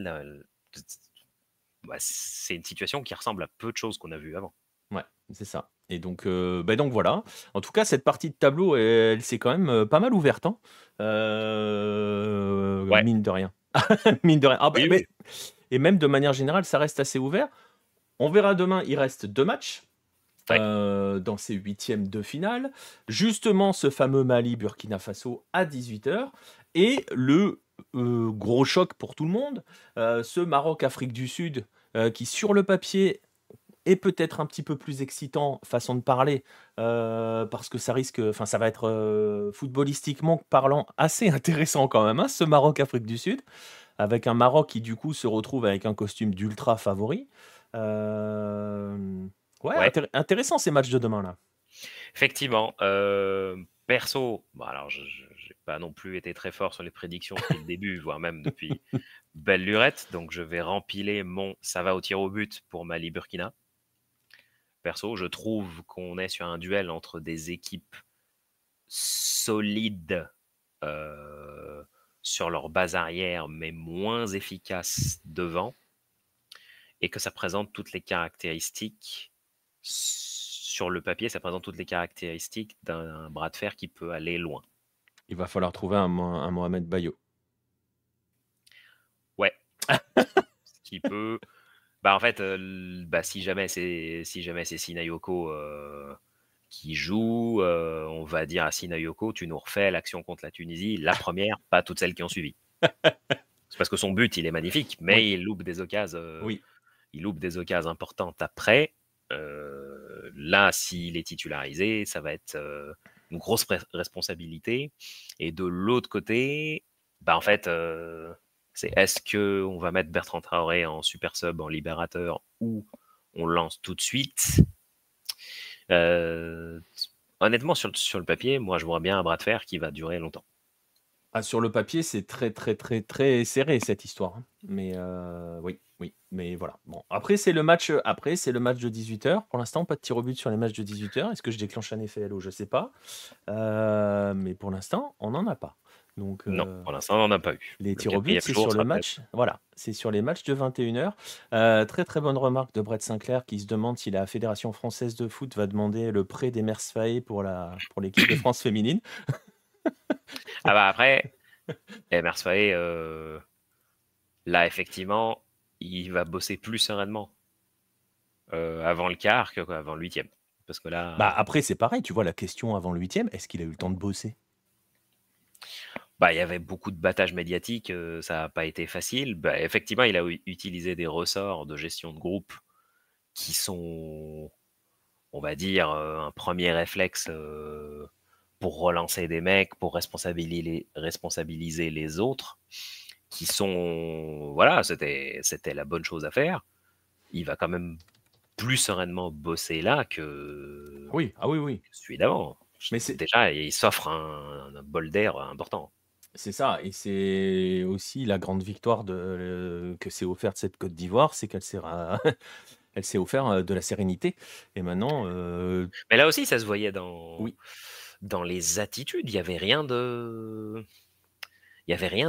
Bah, c'est une situation qui ressemble à peu de choses qu'on a vues avant. Ouais, c'est ça. Et donc voilà. En tout cas, cette partie de tableau, elle s'est quand même pas mal ouverte, hein. Ouais, Mine de rien. Mine de rien. Ah bah, oui, oui. et même de manière générale, ça reste assez ouvert. On verra demain, il reste 2 matchs Ouais. dans ces huitièmes de finale. Justement, ce fameux Mali-Burkina Faso à 18h. Et le gros choc pour tout le monde, ce Maroc-Afrique du Sud, qui sur le papier est peut-être un petit peu plus excitant, façon de parler, parce que ça va être footballistiquement parlant assez intéressant quand même, hein, ce Maroc-Afrique du Sud, avec un Maroc qui du coup se retrouve avec un costume d'ultra favori. Ouais, Ouais, intéressant ces matchs de demain là. effectivement. Perso, bon, alors je n'ai pas non plus été très fort sur les prédictions depuis le début, voire même depuis belle lurette, donc je vais rempiler mon ça va au tir au but pour Mali-Burkina. Perso, je trouve qu'on est sur un duel entre des équipes solides sur leur base arrière, mais moins efficaces devant, et que ça présente toutes les caractéristiques sur le papier, ça présente toutes les caractéristiques d'un bras de fer qui peut aller loin. Il va falloir trouver un Mohamed Bayo. Ouais. Ce qui peut. Bah en fait, bah, si jamais c'est Sinayoko qui joue, on va dire à Sinayoko, tu nous refais l'action contre la Tunisie, la première, pas toutes celles qui ont suivi. C'est parce que son but, il est magnifique, mais Oui. il loupe des occasions. Oui. Il loupe des occasions importantes après. Là, s'il est titularisé, ça va être une grosse responsabilité. Et de l'autre côté, bah en fait, c'est est-ce qu'on va mettre Bertrand Traoré en super sub, en libérateur, ou on lance tout de suite. Honnêtement, sur le papier, moi, je vois bien un bras de fer qui va durer longtemps. Ah, sur le papier, c'est très, très, très, très serré cette histoire, hein. Mais oui, oui. Mais voilà. Bon, après, c'est le match de 18h. Pour l'instant, pas de tir au but sur les matchs de 18h. Est-ce que je déclenche un effet Halo? Je sais pas. Mais pour l'instant, on n'en a pas. Donc, Non, pour l'instant, on n'en a pas eu. les Le tirs au but, 4e c'est jour sur le sera peut-être. match. Voilà, c'est sur les matchs de 21h. Très très bonne remarque de Brett Sinclair qui se demande si la Fédération française de foot va demander le prêt d'Emers Faé pour l'équipe de France féminine. Ah bah après, Emers Faé, là, effectivement, il va bosser plus sereinement avant le quart qu'avant le 8e. Parce que Bah, là, après, c'est pareil, tu vois, la question avant le 8e, est-ce qu'il a eu le temps de bosser? bah, il y avait beaucoup de battage médiatique, ça n'a pas été facile. Bah, effectivement, il a utilisé des ressorts de gestion de groupe qui sont, on va dire, un premier réflexe pour relancer des mecs, pour responsabiliser les autres, qui sont, voilà, c'était la bonne chose à faire. Il va quand même plus sereinement bosser là que Oui, ah oui. celui d'avant. Mais c'est Déjà, il s'offre un bol d'air important. c'est ça, et c'est aussi la grande victoire que s'est offerte cette Côte d'Ivoire, c'est qu'elle s'est elle s'est offert de la sérénité. Et maintenant, Mais là aussi, ça se voyait oui, dans les attitudes. Il y avait rien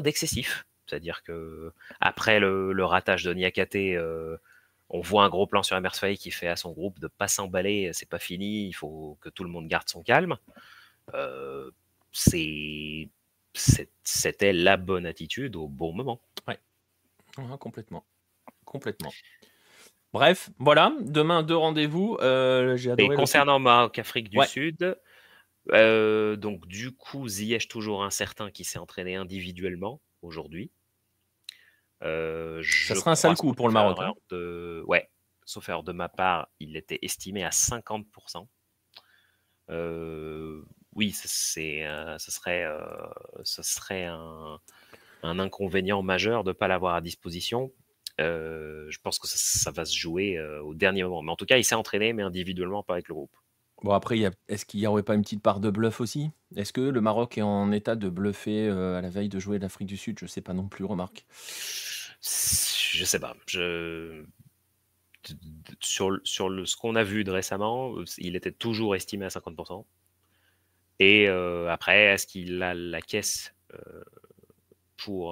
d'excessif. C'est-à-dire que après le ratage de Niakate, on voit un gros plan sur Emers Faye qui fait à son groupe de pas s'emballer, c'est pas fini, il faut que tout le monde garde son calme. Euh, C'était la bonne attitude au bon moment. ouais, complètement. Bref, voilà, demain 2 rendez-vous. J'ai Et adoré concernant Maroc-Afrique du Ouais. Sud, donc du coup, Ziyech toujours incertain qui s'est entraîné individuellement aujourd'hui. Ça sera un sale coup pour le Maroc. Hein. Ouais, sauf erreur de ma part, il était estimé à 50%. Oui, ce serait un inconvénient majeur de ne pas l'avoir à disposition. Je pense que ça va se jouer au dernier moment. Mais en tout cas, il s'est entraîné, mais individuellement, pas avec le groupe. Bon, après, est-ce qu'il n'y aurait pas une petite part de bluff aussi? Est-ce que le Maroc est en état de bluffer à la veille de jouer l'Afrique du Sud? Je sais pas non plus, remarque. Je sais pas. Sur ce qu'on a vu de récemment, il était toujours estimé à 50%. Et après, est-ce qu'il a la caisse pour,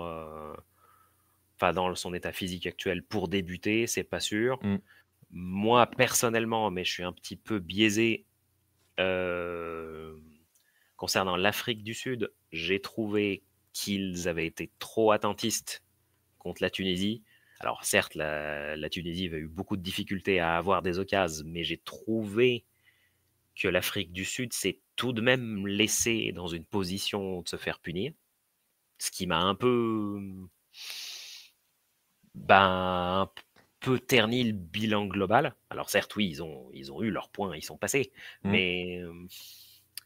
enfin, dans son état physique actuel pour débuter? C'est pas sûr. Mm. Moi, personnellement, mais je suis un petit peu biaisé concernant l'Afrique du Sud, j'ai trouvé qu'ils avaient été trop attentistes contre la Tunisie. Alors certes, la Tunisie avait eu beaucoup de difficultés à avoir des occasions, mais j'ai trouvé que l'Afrique du Sud s'est tout de même laissé dans une position de se faire punir, ce qui m'a un peu terni le bilan global. Alors certes, oui, ils ont eu leurs points, ils sont passés, mais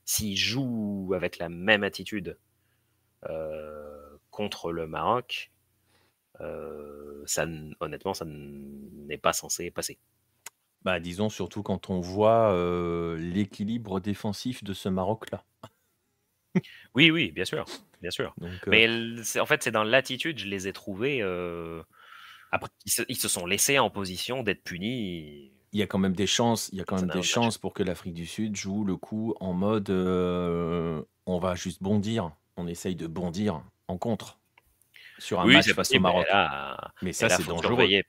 s'ils jouent avec la même attitude contre le Maroc, honnêtement, ça n'est pas censé passer. Bah, disons surtout quand on voit l'équilibre défensif de ce Maroc-là. Oui, bien sûr. Donc, Mais en fait, c'est dans l'attitude, je les ai trouvés. Après, ils se sont laissés en position d'être punis. il y a quand même des chances, pour que l'Afrique du Sud joue le coup en mode on va juste bondir, on essaye de bondir en contre sur un Oui, match c'est face au possible. Maroc. Mais ça, c'est faut dangereux. surveiller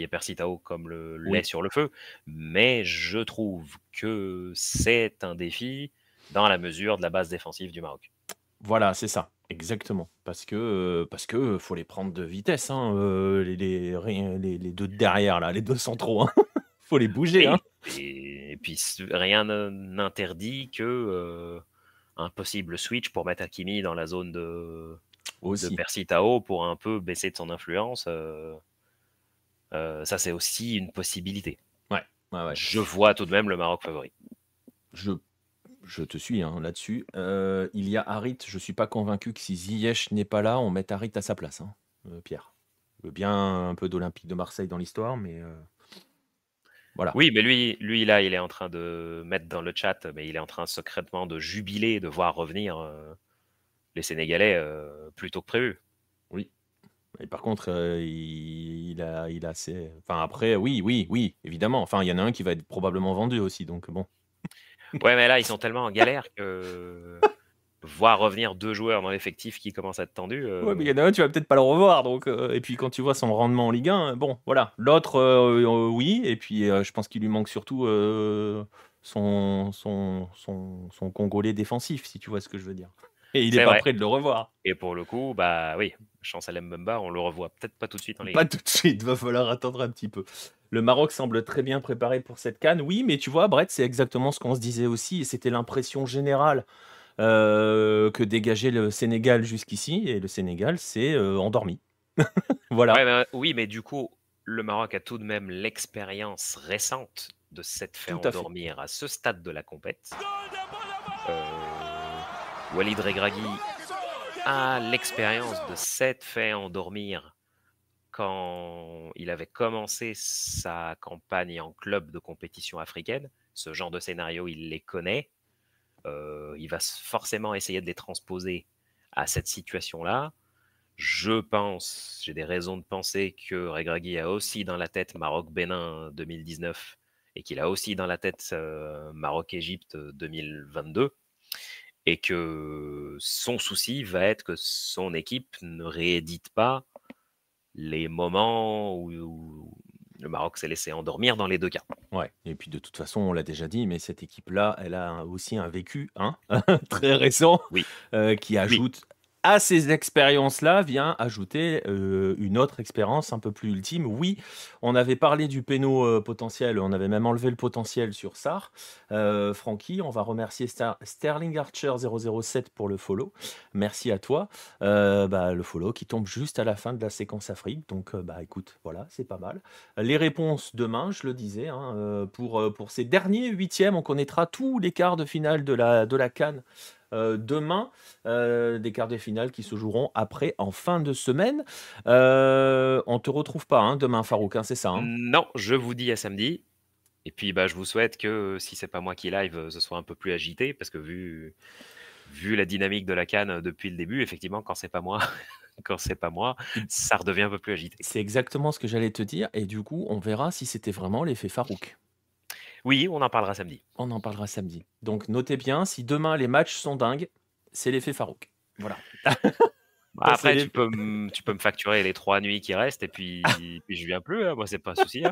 Percy Tao comme le lait sur le feu. Mais je trouve que c'est un défi dans la mesure de la base défensive du Maroc. Voilà, c'est ça, exactement. Parce que faut les prendre de vitesse, hein, les deux de derrière, là, les deux centraux. Hein. Faut les bouger. Hein. Et puis rien n'interdit que un possible switch pour mettre Hakimi dans la zone de Percy Tao pour un peu baisser de son influence. Ça, c'est aussi une possibilité. Ouais. Je vois tout de même le Maroc favori. Je te suis hein, là-dessus. Il y a Harit, je suis pas convaincu que si Ziyech n'est pas là, on mette Harit à sa place, hein, Pierre. Je veux bien un peu d'Olympique de Marseille dans l'histoire, mais voilà. Oui, mais lui là, il est en train de mettre dans le chat, mais il est en train secrètement de jubiler de voir revenir les Sénégalais plus tôt que prévu. Oui. Et par contre, il a assez. Enfin après, oui, évidemment. Enfin, il y en a un qui va être probablement vendu aussi, donc bon. Ouais, mais là, ils sont tellement en galère que voir revenir 2 joueurs dans l'effectif qui commencent à être tendus. Ouais, mais il y en a un, tu vas peut-être pas le revoir. Donc, et puis quand tu vois son rendement en Ligue 1, bon, voilà. L'autre, oui. Et puis je pense qu'il lui manque surtout son Congolais défensif, si tu vois ce que je veux dire. Et il C'est n'est pas vrai. prêt de le revoir. Et pour le coup, bah oui, Chancel Mbemba, on le revoit peut-être pas tout de suite en Ligue 1. Pas tout de suite, va falloir attendre un petit peu. Le Maroc semble très bien préparé pour cette CAN. Oui, mais tu vois, Brett, c'est exactement ce qu'on se disait aussi, et c'était l'impression générale que dégageait le Sénégal jusqu'ici, et le Sénégal s'est endormi. Voilà. Ouais, bah, oui, mais du coup, le Maroc a tout de même l'expérience récente de s'être fait Tout à fait. endormir à ce stade de la compète. Walid Regragui a l'expérience de s'être fait endormir quand il avait commencé sa campagne en club de compétition africaine. Ce genre de scénario, il les connaît. Il va forcément essayer de les transposer à cette situation-là. Je pense, j'ai des raisons de penser que Regragui a aussi dans la tête Maroc-Bénin 2019 et qu'il a aussi dans la tête Maroc-Égypte 2022 et que son souci va être que son équipe ne réédite pas les moments où le Maroc s'est laissé endormir dans les deux cas. Ouais, et puis de toute façon, on l'a déjà dit, mais cette équipe-là, elle a aussi un vécu très récent Oui. Qui ajoute à ces expériences-là, vient ajouter une autre expérience un peu plus ultime. Oui, on avait parlé du péno potentiel, on avait même enlevé le potentiel sur Sarr. Francky, on va remercier Sterling Archer 007 pour le follow. Merci à toi. Le follow qui tombe juste à la fin de la séquence Afrique. Donc, écoute, voilà, c'est pas mal. Les réponses demain, je le disais, pour ces derniers huitièmes, on connaîtra tous les quarts de finale de la CAN. Demain, des quarts de finale qui se joueront après en fin de semaine. On te retrouve pas demain, Farouk, c'est ça Non, je vous dis à samedi. Et puis je vous souhaite que si c'est pas moi qui live, ce soit un peu plus agité, parce que vu la dynamique de la CAN depuis le début, effectivement, quand c'est pas moi, ça redevient un peu plus agité. C'est exactement ce que j'allais te dire, et du coup, on verra si c'était vraiment l'effet Farouk. Oui, on en parlera samedi. On en parlera samedi. Donc notez bien, si demain les matchs sont dingues, c'est l'effet Farouk. Voilà. Après, tu peux me facturer les 3 nuits qui restent, et puis je viens plus, moi c'est pas un souci.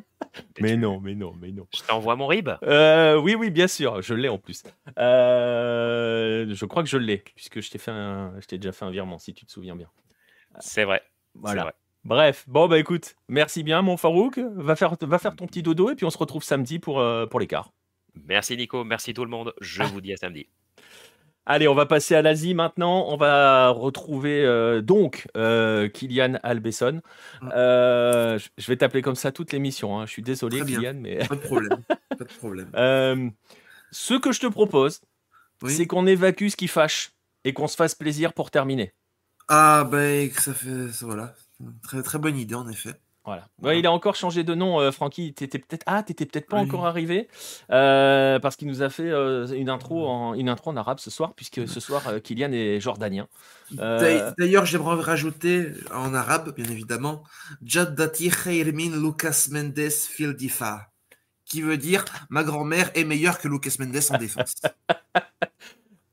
Mais non. Je t'envoie mon RIB. Oui, bien sûr, je l'ai en plus. Je crois que je l'ai, puisque je t'ai déjà fait un virement, si tu te souviens bien. C'est vrai. Voilà. C'est vrai. Bref, bon écoute, merci bien mon Farouk, va faire ton petit dodo et puis on se retrouve samedi pour l'écart. Merci Nico, merci tout le monde, je vous dis à samedi. Allez, on va passer à l'Asie maintenant, on va retrouver Kylian Albesson. Je vais t'appeler comme ça toute l'émission, je suis désolé Kylian, mais... Pas de problème. Ce que je te propose, c'est qu'on évacue ce qui fâche et qu'on se fasse plaisir pour terminer. Ah ça fait... Voilà. Très, très bonne idée, en effet. Voilà. Ouais, il a encore changé de nom, Francky. T'étais peut-être pas encore arrivé parce qu'il nous a fait une intro en arabe ce soir, puisque ce soir Kylian est jordanien. D'ailleurs, j'aimerais rajouter en arabe, bien évidemment, Jaddati khayr min Lucas Mendes fil difa, qui veut dire ma grand-mère est meilleure que Lucas Mendes en défense.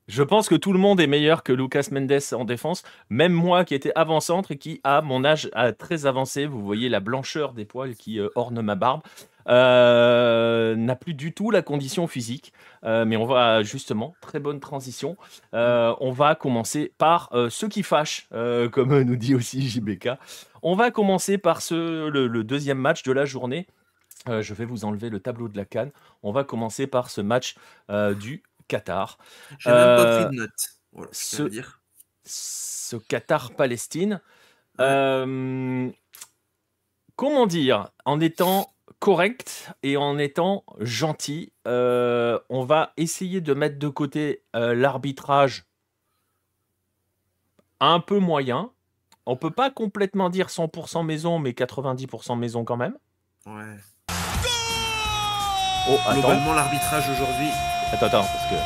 Je pense que tout le monde est meilleur que Lucas Mendes en défense, même moi qui étais avant-centre et qui, à mon âge très avancé, vous voyez la blancheur des poils qui ornent ma barbe, n'a plus du tout la condition physique. Mais on va justement, très bonne transition, on va commencer par ce qui fâche, comme nous dit aussi JBK. On va commencer par le deuxième match de la journée. Je vais vous enlever le tableau de la CAN. On va commencer par ce match du Qatar. J'ai même pas pris de notes. Voilà, ce Qatar-Palestine. Comment dire, en étant correct et en étant gentil, on va essayer de mettre de côté l'arbitrage un peu moyen. On peut pas complètement dire 100% maison, mais 90% maison quand même. Ouais. Oh, globalement, l'arbitrage aujourd'hui... Attends, parce que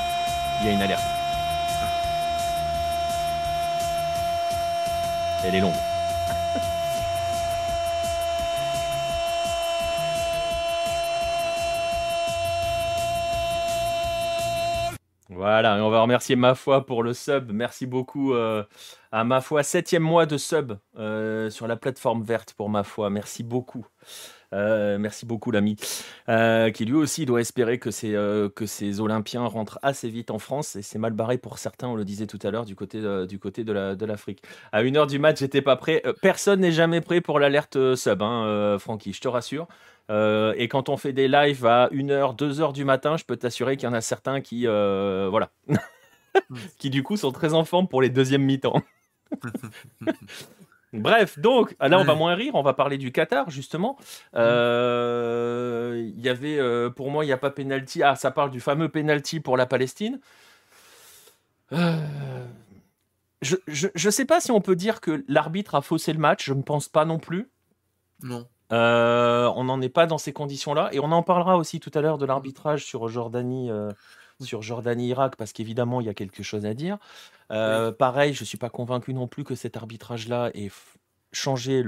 il y a une alerte. Elle est longue. Voilà, et on va remercier Mafoi pour le sub. Merci beaucoup à Mafoi. 7e mois de sub sur la plateforme verte pour Mafoi. Merci beaucoup. Merci beaucoup l'ami, qui lui aussi doit espérer que ces Olympiens rentrent assez vite en France, et c'est mal barré pour certains, on le disait tout à l'heure, du côté de l'Afrique. À 1h du match, j'étais pas prêt. Personne n'est jamais prêt pour l'alerte sub, hein, Francky, je te rassure. Et quand on fait des lives à 1h, 2h du matin, je peux t'assurer qu'il y en a certains qui, voilà, qui du coup sont très en forme pour les deuxièmes mi-temps. Bref, donc là on va moins rire, on va parler du Qatar justement. Il y avait, pour moi, il n'y a pas pénalty. Ah, ça parle du fameux pénalty pour la Palestine. Je sais pas si on peut dire que l'arbitre a faussé le match, je ne pense pas non plus. Non. On n'en est pas dans ces conditions-là, et on en parlera aussi tout à l'heure de l'arbitrage sur Jordanie-Irak, parce qu'évidemment il y a quelque chose à dire. Pareil, je suis pas convaincu non plus que cet arbitrage-là ait changé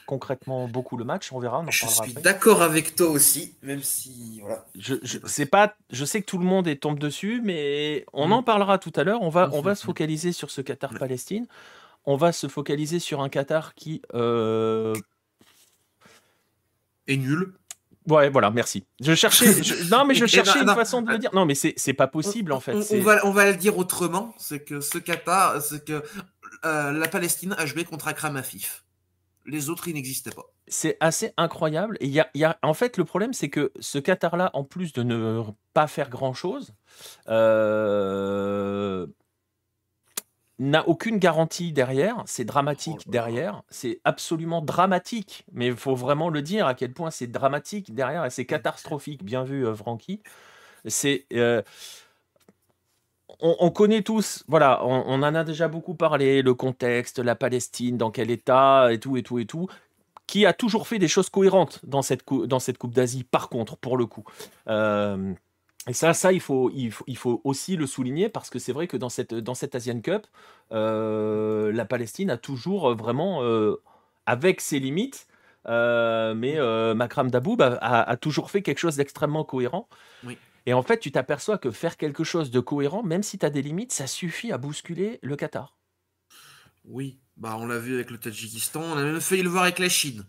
concrètement beaucoup le match. On verra, on en Je parlera suis après. d'accord avec toi aussi, même si voilà. Je sais que tout le monde tombe dessus, mais on en parlera tout à l'heure. On va se focaliser sur ce Qatar-Palestine. On va se focaliser sur un Qatar qui est nul. Ouais, voilà, merci. Je cherchais une façon de le dire. Non, mais c'est pas possible en fait. On va le dire autrement, c'est que ce Qatar, c'est que la Palestine a joué contre Akram Afif. Les autres, ils n'existaient pas. C'est assez incroyable. Et en fait, le problème, c'est que ce Qatar-là, en plus de ne pas faire grand-chose, n'a aucune garantie derrière. C'est dramatique derrière. C'est absolument dramatique. Mais il faut vraiment le dire à quel point c'est dramatique derrière, et c'est catastrophique. Bien vu, Francky. C'est... on connaît tous, voilà, on en a déjà beaucoup parlé, le contexte, la Palestine, dans quel état, et tout, qui a toujours fait des choses cohérentes dans cette Coupe d'Asie, par contre, pour le coup. Et ça il faut aussi le souligner, parce que c'est vrai que dans cette Asian Cup, la Palestine a toujours vraiment, avec ses limites, mais Makram Daboub a toujours fait quelque chose d'extrêmement cohérent. Oui. Et en fait, tu t'aperçois que faire quelque chose de cohérent, même si tu as des limites, ça suffit à bousculer le Qatar. Oui, on l'a vu avec le Tadjikistan, on a même failli le voir avec la Chine,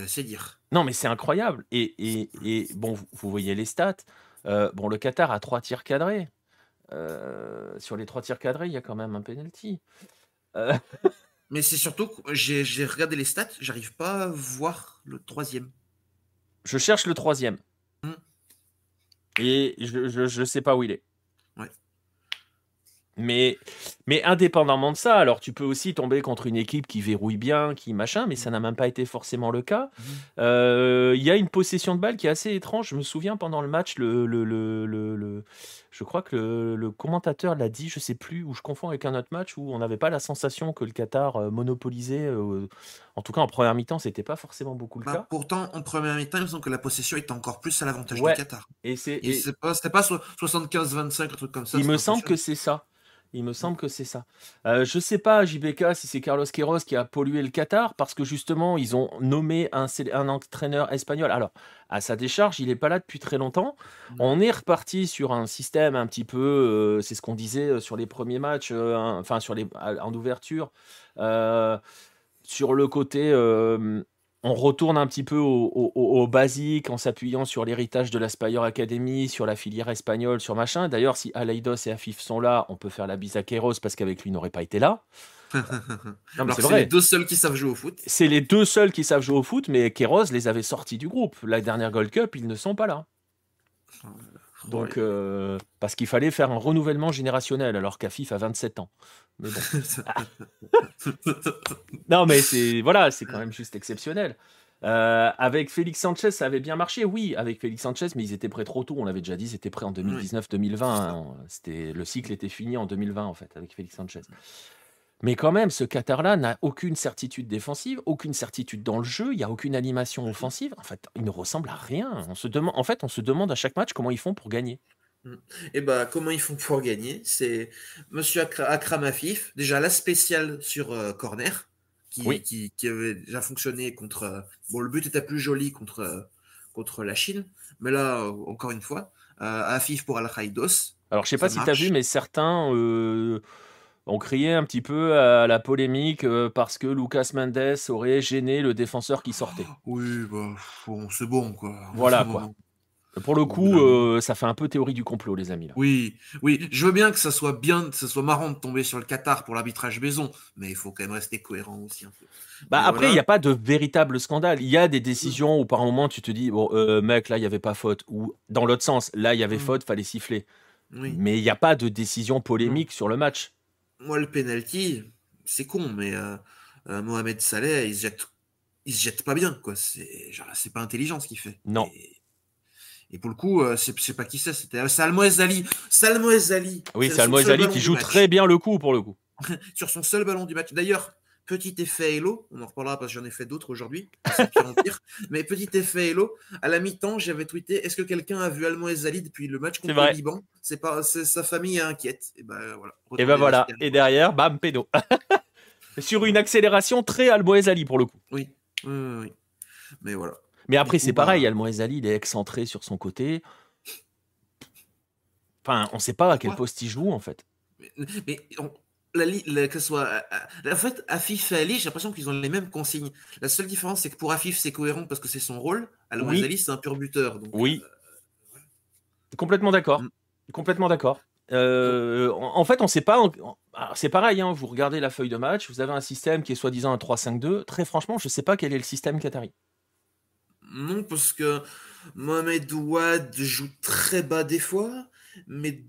c'est dire. Non, mais c'est incroyable. Et bon, vous voyez les stats. Le Qatar a 3 tirs cadrés. Sur les 3 tirs cadrés, il y a quand même un penalty. Mais c'est surtout que j'ai regardé les stats, j'arrive pas à voir le 3e. Je cherche le 3e. Et je sais pas où il est. Ouais. Mais indépendamment de ça, alors tu peux aussi tomber contre une équipe qui verrouille bien, qui machin, mais ça n'a même pas été forcément le cas. Il y a une possession de balle qui est assez étrange. Je me souviens pendant le match, je crois que le commentateur l'a dit, je sais plus, ou je confonds avec un autre match où on n'avait pas la sensation que le Qatar monopolisait. En tout cas, en première mi-temps, c'était pas forcément beaucoup le cas. Pourtant, en première mi-temps, il me semble que la possession était encore plus à l'avantage du Qatar. C'était pas 75-25, un truc comme ça. Il me semble que c'est ça. Je sais pas, JBK, si c'est Carlos Queiroz qui a pollué le Qatar, parce que justement, ils ont nommé un entraîneur espagnol. Alors, à sa décharge, il n'est pas là depuis très longtemps. On est reparti sur un système un petit peu, c'est ce qu'on disait sur les premiers matchs, en ouverture, sur le côté... on retourne un petit peu au basique, en s'appuyant sur l'héritage de la Spire Academy, sur la filière espagnole, sur machin. D'ailleurs, si Aleidos et Afif sont là, on peut faire la bise à Queiroz, parce qu'avec lui, il n'aurait pas été là. Alors c'est les deux seuls qui savent jouer au foot. C'est les deux seuls qui savent jouer au foot, mais Queiroz les avait sortis du groupe. La dernière Gold Cup, ils ne sont pas là. Donc, parce qu'il fallait faire un renouvellement générationnel, alors qu'Afif a 27 ans. Mais bon. Non, mais c'est quand même juste exceptionnel. Avec Félix Sanchez, ça avait bien marché, oui, avec Félix Sanchez, mais ils étaient prêts trop tôt. On l'avait déjà dit, ils étaient prêts en 2019-2020. Hein. Le cycle était fini en 2020, en fait, avec Félix Sanchez. Mais quand même, ce Qatar-là n'a aucune certitude défensive, aucune certitude dans le jeu, il n'y a aucune animation offensive. En fait, il ne ressemble à rien. On se demande à chaque match comment ils font pour gagner. Et comment ils font pour gagner? C'est Monsieur Akram Afif, déjà la spéciale sur corner, qui avait déjà fonctionné contre... le but était plus joli contre la Chine, mais là, encore une fois, Afif pour Al-Khaïdos. Alors, je sais pas Ça si tu as vu, marche. mais certains ont crié un petit peu à la polémique parce que Lucas Mendes aurait gêné le défenseur qui sortait. Oui, bah, bon, c'est bon, quoi. Au bout d'un Voilà, quoi. moment. Pour le Au bout coup, d'un moment. ça fait un peu théorie du complot, les amis, là. Oui, oui, je veux bien que ça soit bien, que ça soit marrant de tomber sur le Qatar pour l'arbitrage maison, mais il faut quand même rester cohérent aussi un peu. Bah, Mais après, il n'y voilà. a pas de véritable scandale. Il y a des Mm, décisions où par un moment, tu te dis, bon, mec, là, il n'y avait pas faute. Ou dans l'autre sens, là, il y avait mm, faute, fallait siffler. oui, Mais il n'y a pas de décision non. polémique sur le match. Moi, le penalty, c'est con, mais Mohamed Saleh, il se jette pas bien, quoi. C'est pas intelligent ce qu'il fait. Non. Et pour le coup, c'est pas qui c'était Salmo Ezali. Salmo Ezali, Oui, c'est c'est son Almoez seul Ali ballon qui du joue très match. bien le coup, pour le coup. Sur son seul ballon du match. D'ailleurs, petit effet Hello, on en reparlera parce que j'en ai fait d'autres aujourd'hui, et c'est de pire en pire. Mais petit effet Hello, à la mi-temps, j'avais tweeté: est-ce que quelqu'un a vu Almo Ezali depuis le match C'est contre le vrai. Liban? Sa famille est inquiète. Et ben voilà, Et retour ben des voilà. vestiaires. Et derrière, bam, pédo. Sur une Voilà. accélération très Almoez Ali, pour le coup. Oui. Oui, oui, oui. Mais voilà. Mais Du après, coup, c'est pareil. bah. Almoez Ali, il est excentré sur son côté. Enfin, on ne sait pas à quel Pourquoi? poste il joue, en fait. Mais que ce soit. En fait, Afif et Ali, j'ai l'impression qu'ils ont les mêmes consignes. La seule différence, c'est que pour Afif, c'est cohérent parce que c'est son rôle. Almo Oui, Ali, c'est un pur buteur. Donc, oui. Complètement d'accord. mm, Complètement d'accord. donc, En fait, on ne sait pas. Alors, c'est pareil, hein, vous regardez la feuille de match, vous avez un système qui est soi-disant un 3-5-2. Très franchement, je ne sais pas quel est le système qatari. non, parce que Mohamed Ouad joue très bas des fois, mais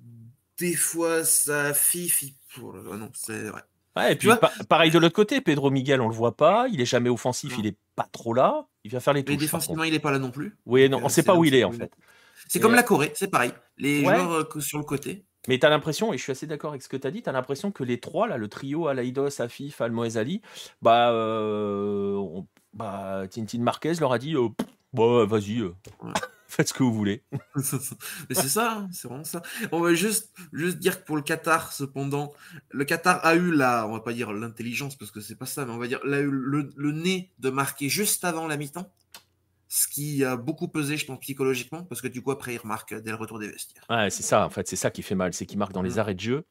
des fois, ça Afif. Non, c'est vrai. Ouais, et Tu puis vois, pareil de l'autre côté, Pedro Miguel, on le voit pas. Il est jamais offensif, il non. est pas trop là. Il vient faire les Mais touches, par défensivement, contre. il n'est pas là non plus. Oui, Donc, non, on sait c'est pas là où où il c'est est, en fait. problématique. C'est Et comme la Corée, c'est pareil. Les ouais, joueurs sur le côté. mais t'as l'impression, et je suis assez d'accord avec ce que t'as dit, t'as l'impression que les trois, là, le trio Alaïdos, Afif, Almoez Ali, bah, bah, Tintin Marquez leur a dit, bah, vas-y, Ouais. faites ce que vous voulez. Mais c'est ça, hein, c'est vraiment ça. On va juste dire que pour le Qatar, cependant, le Qatar a eu on va pas dire l'intelligence parce que c'est pas ça, mais on va dire, a eu le nez de marquer juste avant la mi-temps, ce qui a beaucoup pesé, je pense, psychologiquement, parce que du coup, après, il remarque dès le retour des vestiaires. Ouais, c'est ça, en fait, c'est ça qui fait mal, c'est qu'il marque dans les Mm, arrêts de jeu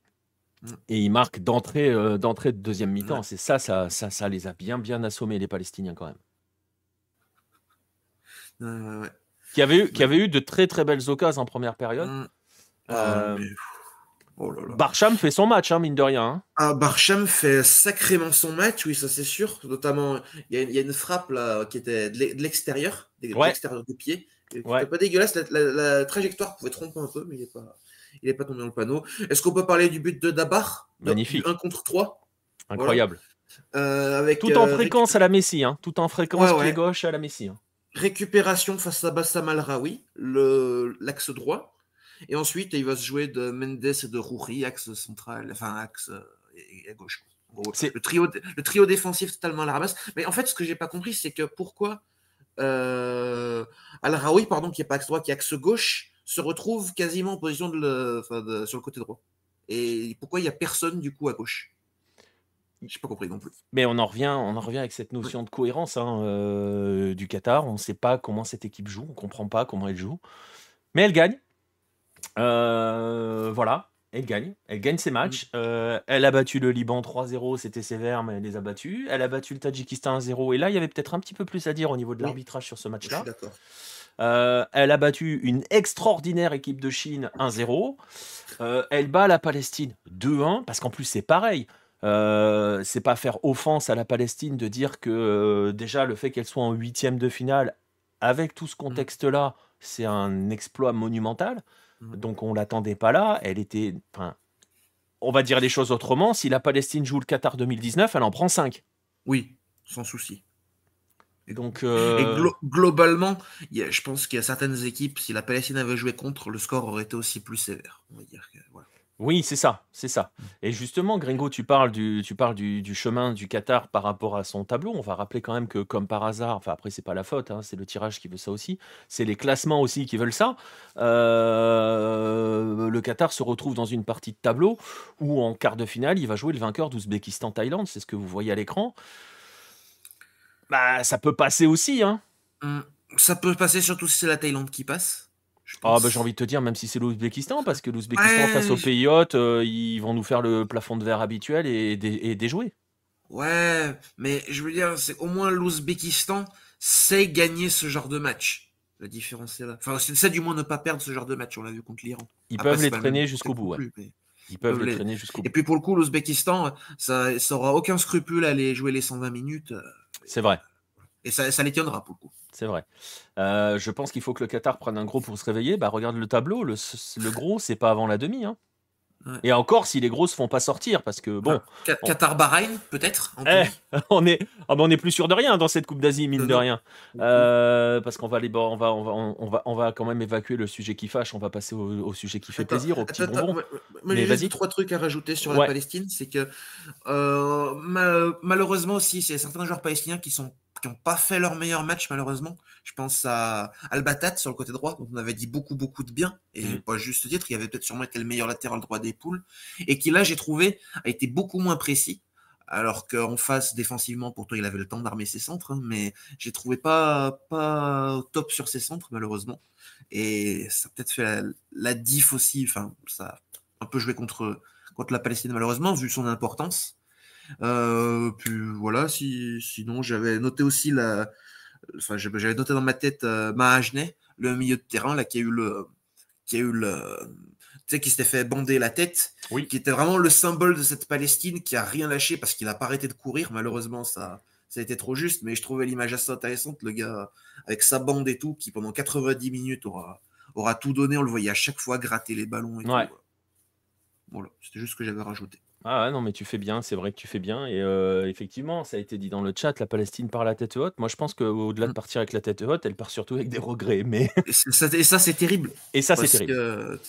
mm, et il marque d'entrée de deuxième mi-temps. ouais. C'est ça, ça les a bien assommés, les Palestiniens, quand même. Ouais. Qui avait eu de très belles occasions en première période. Mm. Ah, Euh, mais oh là là. Barcham fait son match, hein, mine de rien. Hein. Ah, Barcham fait sacrément son match, oui, ça c'est sûr. Notamment, il y a une frappe là qui était de l'extérieur, de Ouais, l'extérieur du pied, qui était ouais, pas dégueulasse. La trajectoire pouvait tromper un peu, mais il est pas tombé dans le panneau. Est-ce qu'on peut parler du but de Dabar, du magnifique, 1 contre 3? Voilà. incroyable. Avec Tout en fréquence à la Messi, hein. Tout en ouais, fréquence pied ouais. gauche à la Messi. Hein. Récupération face à Bassam Al-Raoui, l'axe droit. Et ensuite, il va se jouer de Mendes et de Rouri, axe central, enfin axe et à gauche. En gros, C'est le trio défensif totalement à la ramasse. Mais en fait, ce que j'ai pas compris, c'est que pourquoi Al-Raoui, pardon, qui est pas axe droit, qui est axe gauche, se retrouve quasiment en position sur le côté droit. Et pourquoi il y a personne du coup à gauche? J'ai pas compris non plus. Mais on en revient avec cette Ouais. notion de cohérence hein, du Qatar. On ne sait pas comment cette équipe joue, on ne comprend pas comment elle joue. Mais elle gagne. Voilà, elle gagne ses Mm. matchs. Elle a battu le Liban 3-0, c'était sévère, mais elle les a battus. Elle a battu le Tadjikistan 1-0, et là, il y avait peut-être un petit peu plus à dire au niveau de Oui, l'arbitrage sur ce je suis match-là. d'accord. Elle a battu une extraordinaire équipe de Chine 1-0. Elle bat la Palestine 2-1, parce qu'en plus, c'est pareil. C'est pas faire offense à la Palestine de dire que déjà le fait qu'elle soit en huitième de finale, avec tout ce Mm. contexte-là, c'est un exploit monumental. Mm. Donc on l'attendait pas là. Elle était, enfin, on va dire les choses autrement. Si la Palestine joue le Qatar 2019, elle en prend 5. Oui, sans souci. Donc Et globalement, je pense qu'il y a certaines équipes, si la Palestine avait joué contre, le score aurait été aussi plus sévère. On va dire que, voilà. oui, c'est ça, c'est ça. Et justement, Gringo, tu parles du chemin du Qatar par rapport à son tableau. On va rappeler quand même que, comme par hasard, enfin après c'est pas la faute, hein, c'est le tirage qui veut ça aussi. C'est les classements aussi qui veulent ça. Le Qatar se retrouve dans une partie de tableau où en quart de finale, il va jouer le vainqueur d'Ouzbékistan-Thaïlande. C'est ce que vous voyez à l'écran. Bah, ça peut passer aussi, hein. Ça peut passer surtout si c'est la Thaïlande qui passe. je Ah pense. bah, j'ai envie de te dire, même si c'est l'Ouzbékistan, parce que l'Ouzbékistan face aux pays hôtes, ils vont nous faire le plafond de verre habituel et déjouer. Ouais, mais je veux dire, c'est au moins l'Ouzbékistan sait gagner ce genre de match. La différence est là. Enfin, c'est du moins ne pas perdre ce genre de match. On l'a vu contre l'Iran. Ils Après, peuvent c'est les pas le même traîner jusqu'au contexte bout, non ouais. plus, mais Ils ils peuvent peuvent les les. traîner jusqu'au Et bout. puis pour le coup, l'Ouzbékistan, ça aura aucun scrupule à aller jouer les 120 minutes. C'est vrai, Et ça les tiendra pour le coup. c'est vrai. Je pense qu'il faut que le Qatar prenne un gros pour se réveiller. Bah, regarde le tableau, le gros, c'est pas avant la demi, hein. Ouais. Et encore, si les gros se font pas sortir, parce que bon, Enfin, on, Qatar-Bahreïn, peut-être, en eh, demi. on est plus sûr de rien dans cette Coupe d'Asie, mine Non, de non. rien. Parce qu'on va aller, on va quand même évacuer le sujet qui fâche. On va passer au sujet qui fait plaisir, au petit bonbon. Moi, Mais j'ai juste vas-y. 2-3 trucs à rajouter sur la Ouais. Palestine. C'est que malheureusement aussi, il y a certains joueurs palestiniens qui n'ont pas fait leur meilleur match, malheureusement. Je pense à Al-Battat sur le côté droit, dont on avait dit beaucoup, beaucoup de bien. Et pas juste titre, il avait peut-être sûrement été le meilleur latéral droit des poules. Et qui, là, j'ai trouvé, a été beaucoup moins précis. Alors qu'en face, défensivement, pourtant, il avait le temps d'armer ses centres. Mais j'ai trouvé pas au top sur ses centres, malheureusement. Et ça a peut-être fait la diff aussi. Enfin, ça a un peu joué contre la Palestine, malheureusement, vu son importance. Puis voilà, sinon, j'avais noté aussi j'avais noté dans ma tête Mahajne, le milieu de terrain, là, qui a eu le, tu sais, qui s'était fait bander la tête, Oui. qui était vraiment le symbole de cette Palestine, qui a rien lâché parce qu'il a pas arrêté de courir. Malheureusement, ça a été trop juste, mais je trouvais l'image assez intéressante, le gars avec sa bande et tout, qui pendant 90 minutes aura tout donné. On le voyait à chaque fois gratter les ballons et Ouais. tout. Voilà, c'était juste ce que j'avais rajouté. Ah ouais, non, mais tu fais bien, c'est vrai que tu fais bien. Et effectivement, ça a été dit dans le chat, la Palestine part la tête haute. Moi, je pense qu'au-delà de partir avec la tête haute, elle part surtout avec des regrets. Mais... Et ça, c'est terrible. Et ça, c'est Parce terrible.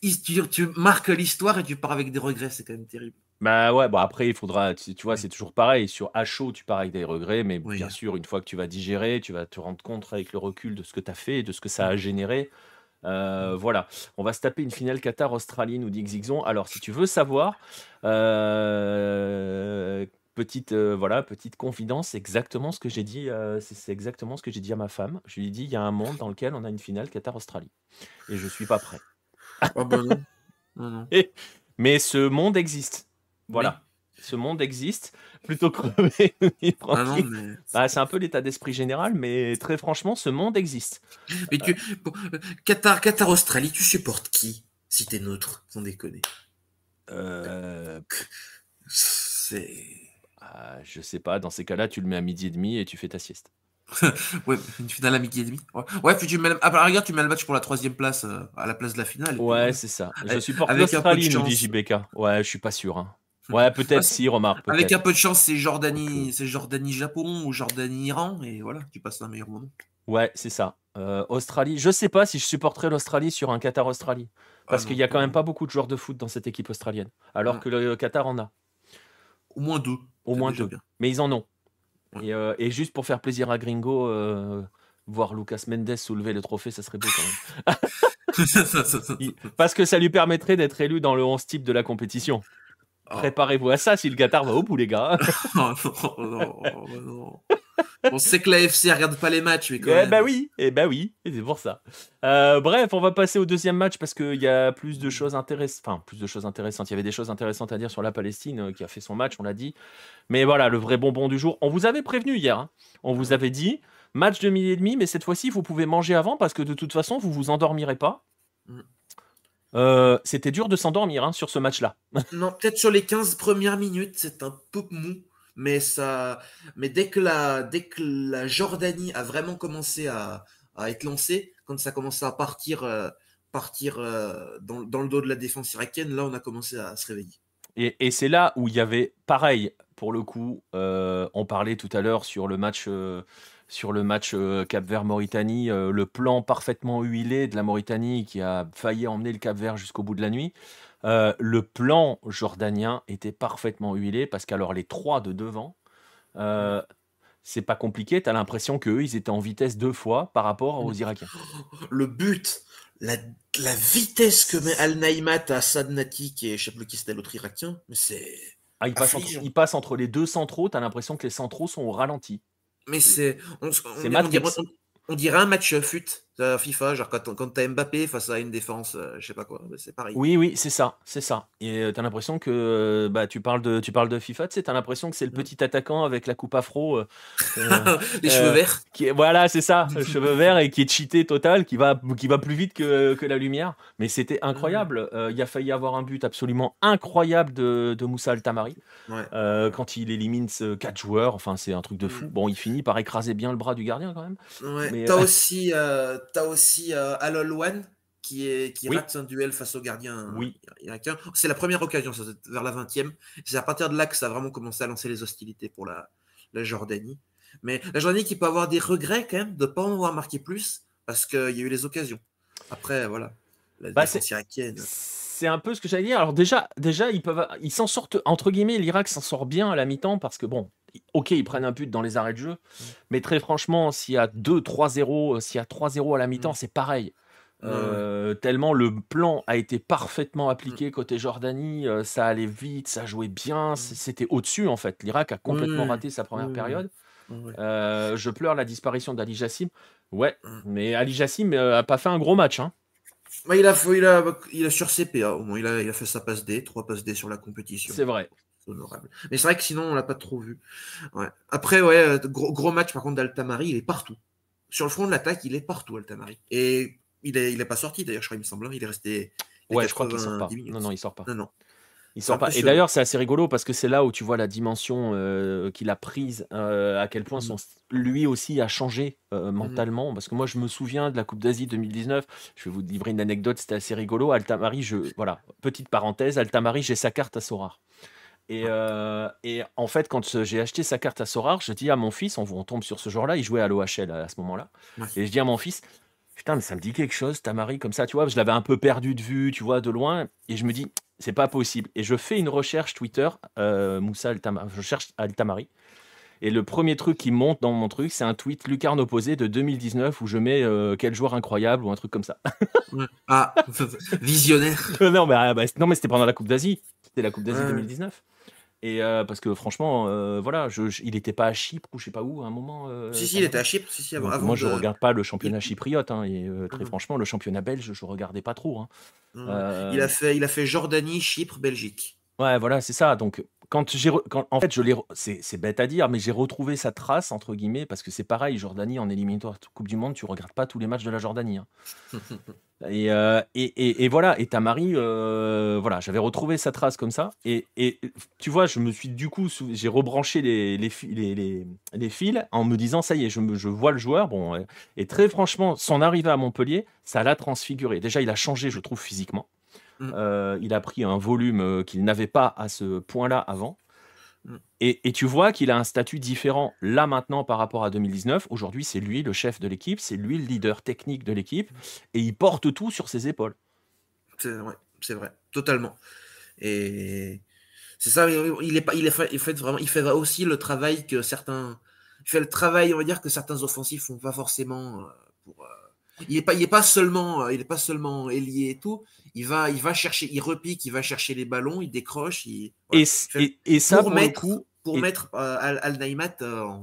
que tu marques l'histoire et tu pars avec des regrets, c'est quand même terrible. Bah ouais, bon après, il faudra, tu vois, c'est toujours pareil. Sur à chaud, tu pars avec des regrets, mais Oui. bien sûr, une fois que tu vas digérer, tu vas te rendre compte avec le recul de ce que tu as fait, de ce que ça a généré. Voilà, on va se taper une finale Qatar-Australie, nous dit Xixon. Alors, si tu veux savoir, petite confidence, c'est exactement ce que j'ai dit. C'est exactement ce que j'ai dit à ma femme. Je lui ai dit, il y a un monde dans lequel on a une finale Qatar-Australie, et je suis pas prêt. Oh bah non. Non. Mais ce monde existe. Voilà. Oui. Ce monde existe. Plutôt crever, ah non, mais... bah, c'est un peu l'état d'esprit général, mais très franchement, ce monde existe. Mais Qatar-Australie, tu supportes qui si t'es neutre, sans déconner? Je sais pas, dans ces cas-là, tu le mets à 12h30 et tu fais ta sieste. Ouais, une finale à 12h30. Ouais, puis tu mets, à la rigueur, tu mets le match pour la 3e place à la place de la finale. Et ouais, voilà. c'est ça. Je supporte l'Australie, nous dit JBK. Ouais, je suis pas sûr. Hein. Ouais, peut-être si, remarque. Peut-être. Avec un peu de chance, c'est Jordanie-Japon ou Jordanie-Iran, et voilà, tu passes un meilleur moment. Ouais, c'est ça. Australie, je sais pas si je supporterais l'Australie sur un Qatar-Australie. Parce qu'il y a quand même pas beaucoup de joueurs de foot dans cette équipe australienne. Alors que le Qatar en a. Au moins 2. Au moins 2. Bien. Mais ils en ont. Ouais. Et juste pour faire plaisir à Gringo, voir Lucas Mendes soulever le trophée, ça serait beau quand même. Parce que ça lui permettrait d'être élu dans le 11 type de la compétition. Oh. Préparez-vous à ça si le Qatar va au bout, les gars. Oh non. On sait que la FC regarde pas les matchs, mais quand même. Bah oui, et c'est pour ça. Bref, on va passer au deuxième match parce qu'il y a plus de choses intéressantes. Enfin, plus de choses intéressantes. Il y avait des choses intéressantes à dire sur la Palestine qui a fait son match, on l'a dit. Mais voilà, le vrai bonbon du jour. On vous avait prévenu hier. Hein. On vous avait dit match de 12h30, mais cette fois-ci, vous pouvez manger avant parce que de toute façon, vous vous endormirez pas. C'était dur de s'endormir hein, sur ce match-là. Non, peut-être sur les 15 premières minutes, c'est un peu mou. Mais dès que la Jordanie a vraiment commencé à être lancée, quand ça a commencé à partir dans le dos de la défense irakienne, là on a commencé à se réveiller. Et c'est là où il y avait pareil pour le coup. On parlait tout à l'heure sur le match Cap-Vert-Mauritanie, le plan parfaitement huilé de la Mauritanie qui a failli emmener le Cap-Vert jusqu'au bout de la nuit. Le plan jordanien était parfaitement huilé parce qu'alors les 3 de devant, c'est pas compliqué. Tu as l'impression qu'eux, ils étaient en vitesse 2 fois par rapport aux Irakiens. Le but, la vitesse que met Al-Naïmat à Assad Nati, qui est, je sais plus qui c'était l'autre Irakien, mais c'est. Ah, il passe entre les deux centraux. Tu as l'impression que les centraux sont au ralenti. Mais on dirait un match fut. FIFA, genre quand t'as Mbappé face à une défense, je sais pas quoi, bah, c'est pareil. Oui, c'est ça, c'est ça. Et t'as l'impression que bah, tu parles de FIFA, tu sais, t'as l'impression que c'est le Mm. petit attaquant avec la coupe afro, euh, Les cheveux verts. voilà, c'est ça, cheveux verts et qui est cheaté total, qui va plus vite que la lumière. Mais c'était Ouais. incroyable. Il a failli avoir un but absolument incroyable de Moussa Altamari Ouais. quand il élimine 4 joueurs. Enfin, c'est un truc de fou. Mm. Bon, il finit par écraser bien le bras du gardien quand même. Ouais. Mais T'as aussi Alolwan qui oui, rate un duel face au gardien oui. irakien. C'est la première occasion, ça, c'est vers la 20e. C'est à partir de là que ça a vraiment commencé à lancer les hostilités pour la Jordanie. Mais la Jordanie qui peut avoir des regrets quand même de ne pas en avoir marqué plus parce qu'il y a eu les occasions. Après, voilà, la Bah, défense irakienne. c'est un peu ce que j'allais dire. Alors déjà ils s'en sortent, entre guillemets, l'Irak s'en sort bien à la mi-temps parce que bon, ok, ils prennent un but dans les arrêts de jeu, mais très franchement, s'il y a 2-3-0, s'il y a 3-0 à la mi-temps, Mm. c'est pareil. Ouais. Tellement le plan a été parfaitement Mm. appliqué côté Jordanie, ça allait vite, ça jouait bien, Mm. c'était au-dessus en fait. L'Irak a complètement Oui, raté sa première oui, période. oui. Je pleure la disparition d'Ali Jassim. Ouais, Mm. mais Ali Jassim a pas fait un gros match, hein. Bah, il a sur CPA, au moins. Il a fait sa passe D, 3 passes D sur la compétition. C'est vrai. C'est honorable. Mais c'est vrai que sinon, on l'a pas trop vu. Ouais. Après, ouais, gros match par contre d'Altamari, il est partout. Sur le front de l'attaque, il est partout, Altamari. Et il est pas sorti d'ailleurs, je crois, il me semble, hein. Il est resté Ouais, je crois qu'il sort 90 pas. Non, non, minutes. il sort pas. Non, non. Il C'est sort pas. Et impressionnant. d'ailleurs, c'est assez rigolo parce que c'est là où tu vois la dimension qu'il a prise, à quel point Mhm. lui aussi a changé Mhm. mentalement. Parce que moi, je me souviens de la Coupe d'Asie 2019. Je vais vous livrer une anecdote, c'était assez rigolo. Altamari, voilà, petite parenthèse, Altamari, j'ai sa carte à Sorar. Et en fait, quand j'ai acheté sa carte à Sorar, je dis à mon fils, on tombe sur ce jour-là, il jouait à l'OHL à ce moment-là. Ouais. Et je dis à mon fils, putain, mais ça me dit quelque chose, Tamari, comme ça, tu vois. Je l'avais un peu perdu de vue, tu vois, de loin. Et je me dis, c'est pas possible. Et je fais une recherche Twitter, Moussa Altamari, je cherche Altamari. Et le premier truc qui monte dans mon truc, c'est un tweet lucarne opposé de 2019 où je mets quel joueur incroyable ou un truc comme ça. Ouais. Ah, visionnaire. Non, non, mais c'était pendant la Coupe d'Asie. C'était la Coupe d'Asie Ouais. 2019. Et parce que franchement, voilà, il n'était pas à Chypre ou je sais pas où à un moment, Si, il était Tamari. à Chypre, si, Donc avant moi, je de. regarde pas le Il, championnat chypriote, hein, et très Mhm. franchement, le championnat belge, je regardais pas trop, hein. Ouais. Il Euh, a fait, il a fait Jordanie, Chypre, Belgique. ouais, voilà, c'est ça. Donc en fait, c'est bête à dire, mais j'ai retrouvé sa trace entre guillemets parce que c'est pareil, Jordanie en éliminatoire de Coupe du Monde, tu regardes pas tous les matchs de la Jordanie, hein. Et voilà, et Tamari, voilà, j'avais retrouvé sa trace comme ça. Et tu vois, je me suis du coup, j'ai rebranché les fils en me disant, ça y est, je vois le joueur. Bon, et très franchement, son arrivée à Montpellier, ça l'a transfiguré. Déjà, il a changé, je trouve, physiquement. Mm. Il a pris un volume qu'il n'avait pas à ce point-là avant. Mm. Et tu vois qu'il a un statut différent là maintenant par rapport à 2019. Aujourd'hui, c'est lui le chef de l'équipe, c'est lui le leader technique de l'équipe, et il porte tout sur ses épaules. Ouais, c'est vrai, totalement. Et c'est ça, il fait vraiment, il fait aussi le travail que certains, il fait le travail, on va dire que certains offensifs font pas forcément. Pour, il est pas seulement ailier et tout. Il va chercher, il repique, il va chercher les ballons, il décroche, Et, voilà. c- et ça, Pour pour le mettre, coup, pour mettre Al-Naïmat en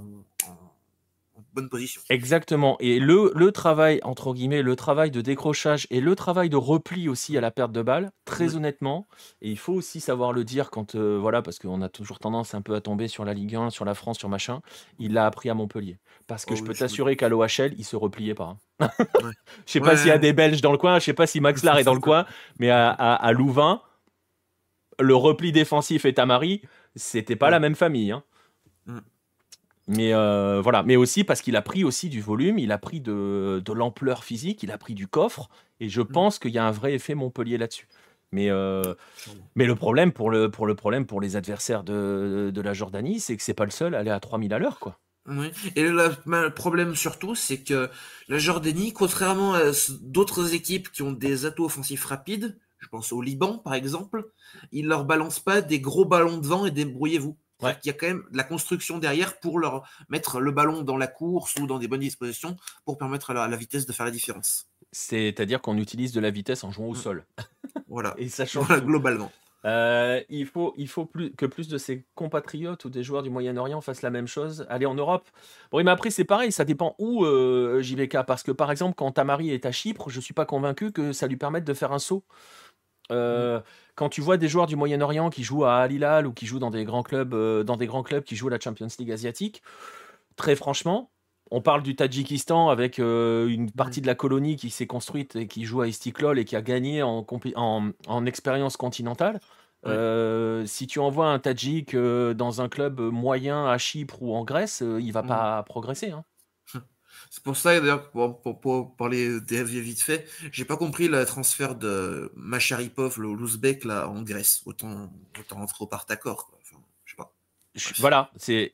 bonne position. exactement. Et le travail, entre guillemets, le travail de décrochage et le travail de repli aussi à la perte de balle, très Ouais. honnêtement, et il faut aussi savoir le dire quand, voilà, parce qu'on a toujours tendance un peu à tomber sur la Ligue 1, sur la France, sur machin, il l'a appris à Montpellier. Parce que Oh je oui, peux je me t'assurer doute. qu'à l'OHL, il se repliait pas, hein. Ouais. Je sais pas s'il y a Ouais. des Belges dans le coin, je sais pas si Max Lahr est dans le coin, mais à Louvain, le repli défensif et Tamari, c'était pas la Ouais. même famille, hein. Mm. Mais voilà, mais aussi parce qu'il a pris aussi du volume, il a pris de l'ampleur physique, il a pris du coffre, et je Mm. pense qu'il y a un vrai effet Montpellier là-dessus. Mais, Sûrement. mais le problème pour les adversaires de la Jordanie, c'est que c'est pas le seul à aller à 3000 à l'heure, quoi. Oui. Et le problème surtout, c'est que la Jordanie, contrairement à d'autres équipes qui ont des atouts offensifs rapides, je pense au Liban par exemple, ils leur balancent pas des gros ballons devant et débrouillez-vous. Ouais. C'est-à-dire qu'il y a quand même de la construction derrière pour leur mettre le ballon dans la course ou dans des bonnes dispositions pour permettre à la vitesse de faire la différence. C'est-à-dire qu'on utilise de la vitesse en jouant au Mm. sol. Voilà. Et ça change Voilà, tout. globalement. Il faut que plus de ses compatriotes ou des joueurs du Moyen-Orient fassent la même chose, aller en Europe. Bon, mais après, c'est pareil, ça dépend où, JVK. Parce que, par exemple, quand Tamari est à Chypre, je suis pas convaincu que ça lui permette de faire un saut. Quand tu vois des joueurs du Moyen-Orient qui jouent à Al Hilal ou qui jouent dans des grands clubs, qui jouent à la Champions League asiatique, très franchement, on parle du Tadjikistan avec une partie de la colonie qui s'est construite et qui joue à Istiklol et qui a gagné en expérience continentale. Si tu envoies un Tadjik dans un club moyen à Chypre ou en Grèce, il va pas progresser. Hein. C'est pour ça, d'ailleurs, pour parler dévier vite fait, j'ai pas compris le transfert de Macharipov, l'Ouzbek, là, en Grèce. Autant rentrer au Partakor, quoi. Enfin, je sais pas. Voilà, c'est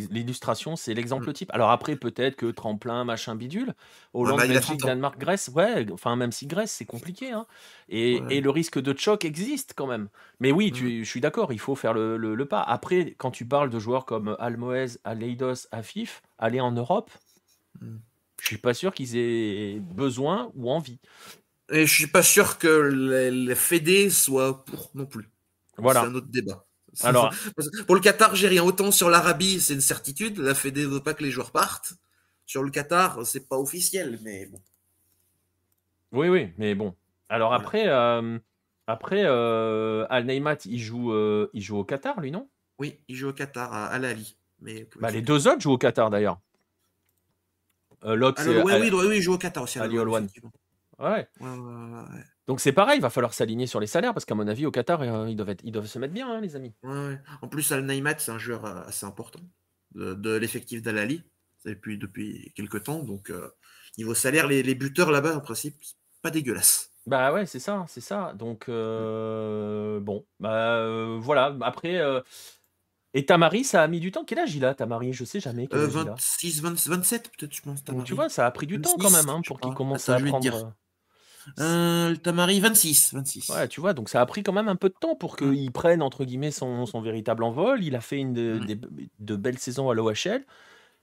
l'illustration, c'est l'exemple type. Alors après, peut-être que tremplin, machin bidule, Hollande, il a Belgique, 30 ans. Danemark, Grèce, ouais, enfin même si Grèce, c'est compliqué, hein. Et le risque de choc existe quand même. Mais oui, je suis d'accord, il faut faire le pas. Après, quand tu parles de joueurs comme Almoez, Aleidos, Afif, aller en Europe, je suis pas sûr qu'ils aient besoin ou envie. Et je suis pas sûr que les fédés soient pour non plus. Voilà. C'est un autre débat. Alors, pour le Qatar, j'ai rien. Autant sur l'Arabie, c'est une certitude. La Fédé veut pas que les joueurs partent. Sur le Qatar, c'est pas officiel, mais bon. Oui, mais bon. Alors Voilà. après, Al Neymat, il joue au Qatar, lui, non? Oui, il joue au Qatar à Al Ahly. Mais Les deux autres jouent au Qatar, d'ailleurs. L'autre, c'est oui, il joue au Qatar aussi à Ali l'Al Olwan. effectivement. Ouais. Ouais. Donc c'est pareil, il va falloir s'aligner sur les salaires parce qu'à mon avis, au Qatar, ils doivent se mettre bien, hein, les amis. Ouais. En plus, Al Neymat, c'est un joueur assez important de l'effectif d'Al Ahly depuis quelques temps. Donc, niveau salaire, les buteurs là-bas, en principe, pas dégueulasse. Bah ouais, c'est ça. Donc bon, voilà. Après, et Tamari, ça a mis du temps. Quel âge il a, Tamari? Je sais jamais quel âge il a. 26, 27 peut-être, je pense, Donc tu Tamari. vois, ça a pris du temps quand 26, même hein, je pour qu'il crois. commence Attends, à je vais te dire. apprendre. Tamari, 26. Ouais, tu vois, donc ça a pris quand même un peu de temps pour qu'il prenne, entre guillemets, son véritable envol. Il a fait de belles saisons à l'OHL.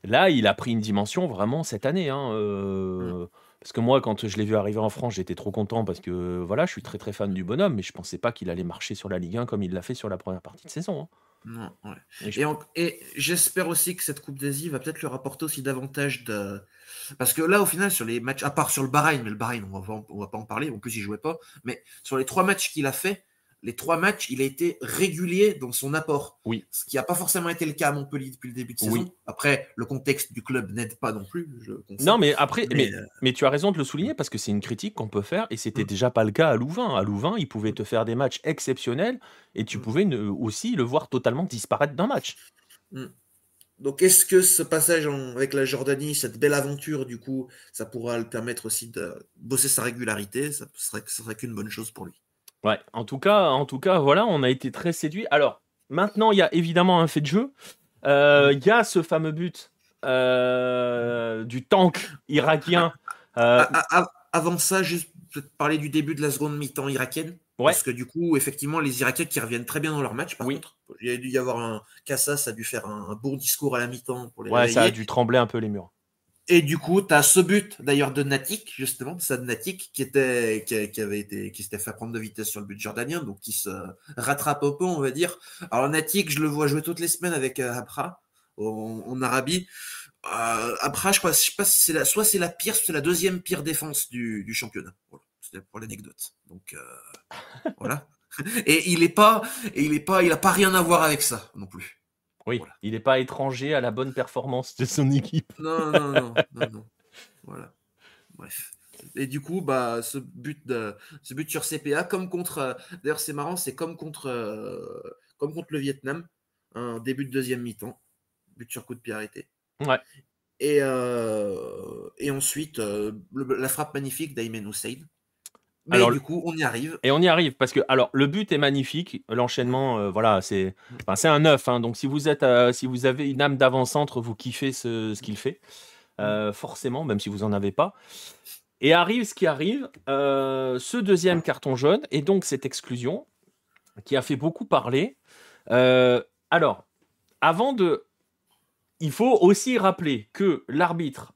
Là, il a pris une dimension vraiment cette année. Hein, parce que moi, quand je l'ai vu arriver en France, j'étais trop content parce que voilà, je suis très très fan du bonhomme, mais je pensais pas qu'il allait marcher sur la Ligue 1 comme il l'a fait sur la première partie de saison. Hein. Non, ouais. Et j'espère aussi que cette Coupe d'Asie va peut-être lui rapporter aussi davantage de. Parce que là, au final, sur les matchs, à part sur le Bahreïn, mais le Bahreïn, on va pas en parler, en plus, il jouait pas. Mais sur les 3 matchs qu'il a fait, les 3 matchs, il a été régulier dans son apport. Oui. Ce qui n'a pas forcément été le cas à Montpellier depuis le début de saison. Oui. Après, le contexte du club n'aide pas non plus. Non, mais après, mais tu as raison de le souligner parce que c'est une critique qu'on peut faire et c'était déjà pas le cas à Louvain. À Louvain, il pouvait te faire des matchs exceptionnels et tu pouvais aussi le voir totalement disparaître d'un match. Donc, est-ce que ce passage avec la Jordanie, cette belle aventure, du coup, ça pourra le permettre aussi de bosser sa régularité? Ça serait qu'une bonne chose pour lui. Ouais, en tout cas, voilà, on a été très séduits. Alors, maintenant, il y a évidemment un fait de jeu. Il y a ce fameux but du tank irakien. Avant ça, juste peut-être parler du début de la seconde mi-temps irakienne. Ouais. Parce que du coup, effectivement, les Irakiens qui reviennent très bien dans leur match, par contre. Il y a dû y avoir un Kassas a dû faire un bon discours à la mi-temps pour les réveiller. Ça a dû trembler un peu les murs. Et du coup, tu as ce but d'ailleurs de Natik, justement, de Sad Natik, qui s'était fait prendre de vitesse sur le but jordanien, donc qui se rattrape un peu, on va dire. Alors Natik, je le vois jouer toutes les semaines avec Abra en Arabie. Abra, je sais pas si soit c'est la pire, soit c'est la deuxième pire défense du championnat. Voilà, c'était pour l'anecdote. Donc voilà. Et il a pas rien à voir avec ça non plus. Oui, voilà. Il n'est pas étranger à la bonne performance de son équipe. Non. Voilà. Bref. Et du coup, ce but sur CPA, comme contre. D'ailleurs, c'est marrant, c'est comme contre le Vietnam, un début de deuxième mi-temps, but sur coup de pied arrêté. Ouais. Et ensuite, la frappe magnifique d'Aymen Hussein. Mais du coup, on y arrive. Et on y arrive parce que le but est magnifique, l'enchaînement, voilà, c'est un 9. Hein, donc si vous avez une âme d'avant-centre, vous kiffez ce qu'il fait, forcément, même si vous en avez pas. Et arrive ce qui arrive, ce deuxième carton jaune et donc cette exclusion qui a fait beaucoup parler. Alors, il faut aussi rappeler que l'arbitre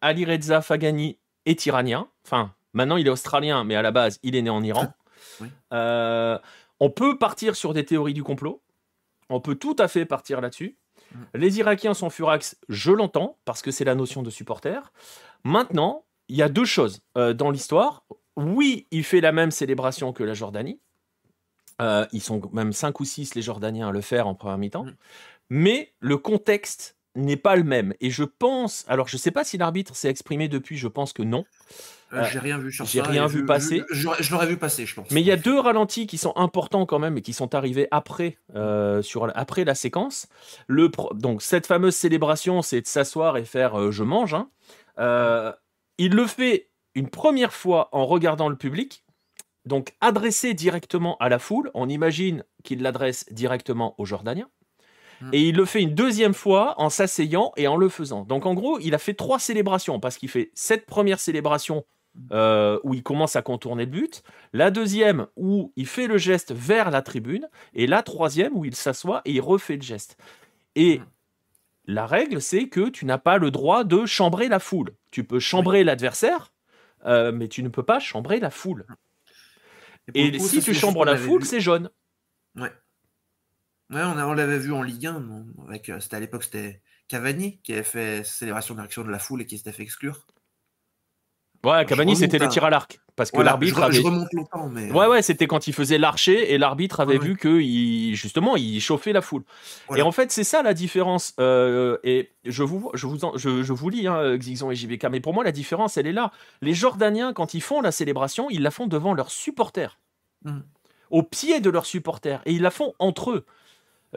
Alireza Fagani est iranien. Enfin, maintenant il est australien, mais à la base il est né en Iran. Oui. On peut partir sur des théories du complot. On peut tout à fait partir là-dessus. Les Irakiens sont furax, je l'entends, parce que c'est la notion de supporter. Maintenant, il y a deux choses dans l'histoire. Oui, il fait la même célébration que la Jordanie. Ils sont même 5 ou 6 les Jordaniens à le faire en première mi-temps. Mais le contexte n'est pas le même. Et je pense... Alors, je ne sais pas si l'arbitre s'est exprimé depuis, je pense que non. J'ai rien vu sur ça. J'ai rien vu passer. Je l'aurais vu passer, je pense. Mais il y a deux ralentis qui sont importants quand même et qui sont arrivés après, après la séquence. Donc, cette fameuse célébration, c'est de s'asseoir et faire je mange. Hein. Il le fait une première fois en regardant le public, donc adressé directement à la foule. On imagine qu'il l'adresse directement aux Jordaniens. Et il le fait une deuxième fois en s'asseyant et en le faisant. Donc en gros, il a fait 3 célébrations parce qu'il fait cette première célébration où il commence à contourner le but, la deuxième où il fait le geste vers la tribune, et la troisième où il s'assoit et il refait le geste. Et la règle, c'est que tu n'as pas le droit de chambrer la foule. Tu peux chambrer l'adversaire, mais tu ne peux pas chambrer la foule. Et si tu chambres la foule, c'est jaune. Ouais. Ouais, on l'avait vu en Ligue 1. C'était à l'époque, c'était Cavani qui avait fait célébration de réaction de la foule et qui s'était fait exclure. Ouais, Cavani, c'était les tirs à l'arc. Parce que l'arbitre avait... Je remonte longtemps, mais... Ouais, c'était quand il faisait l'archer et l'arbitre avait vu que, justement, il chauffait la foule. Voilà. Et en fait, c'est ça la différence. Et je vous lis, hein, Xixon et JVK, mais pour moi, la différence, elle est là. Les Jordaniens, quand ils font la célébration, ils la font devant leurs supporters. Au pied de leurs supporters. Et ils la font entre eux.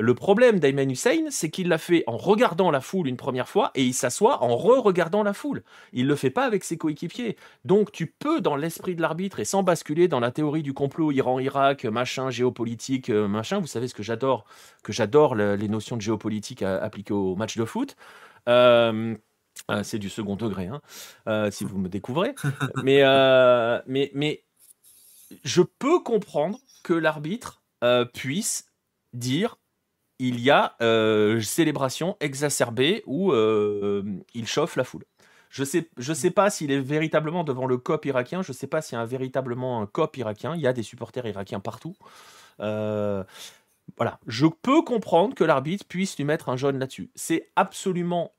Le problème d'Ayman Hussein, c'est qu'il l'a fait en regardant la foule une première fois et il s'assoit en re-regardant la foule. Il ne le fait pas avec ses coéquipiers. Donc tu peux, dans l'esprit de l'arbitre et sans basculer dans la théorie du complot Iran-Irak, machin, géopolitique, machin, vous savez ce que j'adore les notions de géopolitique appliquées au match de foot. C'est du second degré, hein, si vous me découvrez. Mais je peux comprendre que l'arbitre puisse dire il y a célébration exacerbée où il chauffe la foule. Je sais pas s'il est véritablement devant le COP irakien, je sais pas s'il y a véritablement un COP irakien, il y a des supporters irakiens partout. Voilà, je peux comprendre que l'arbitre puisse lui mettre un jaune là-dessus. C'est absolument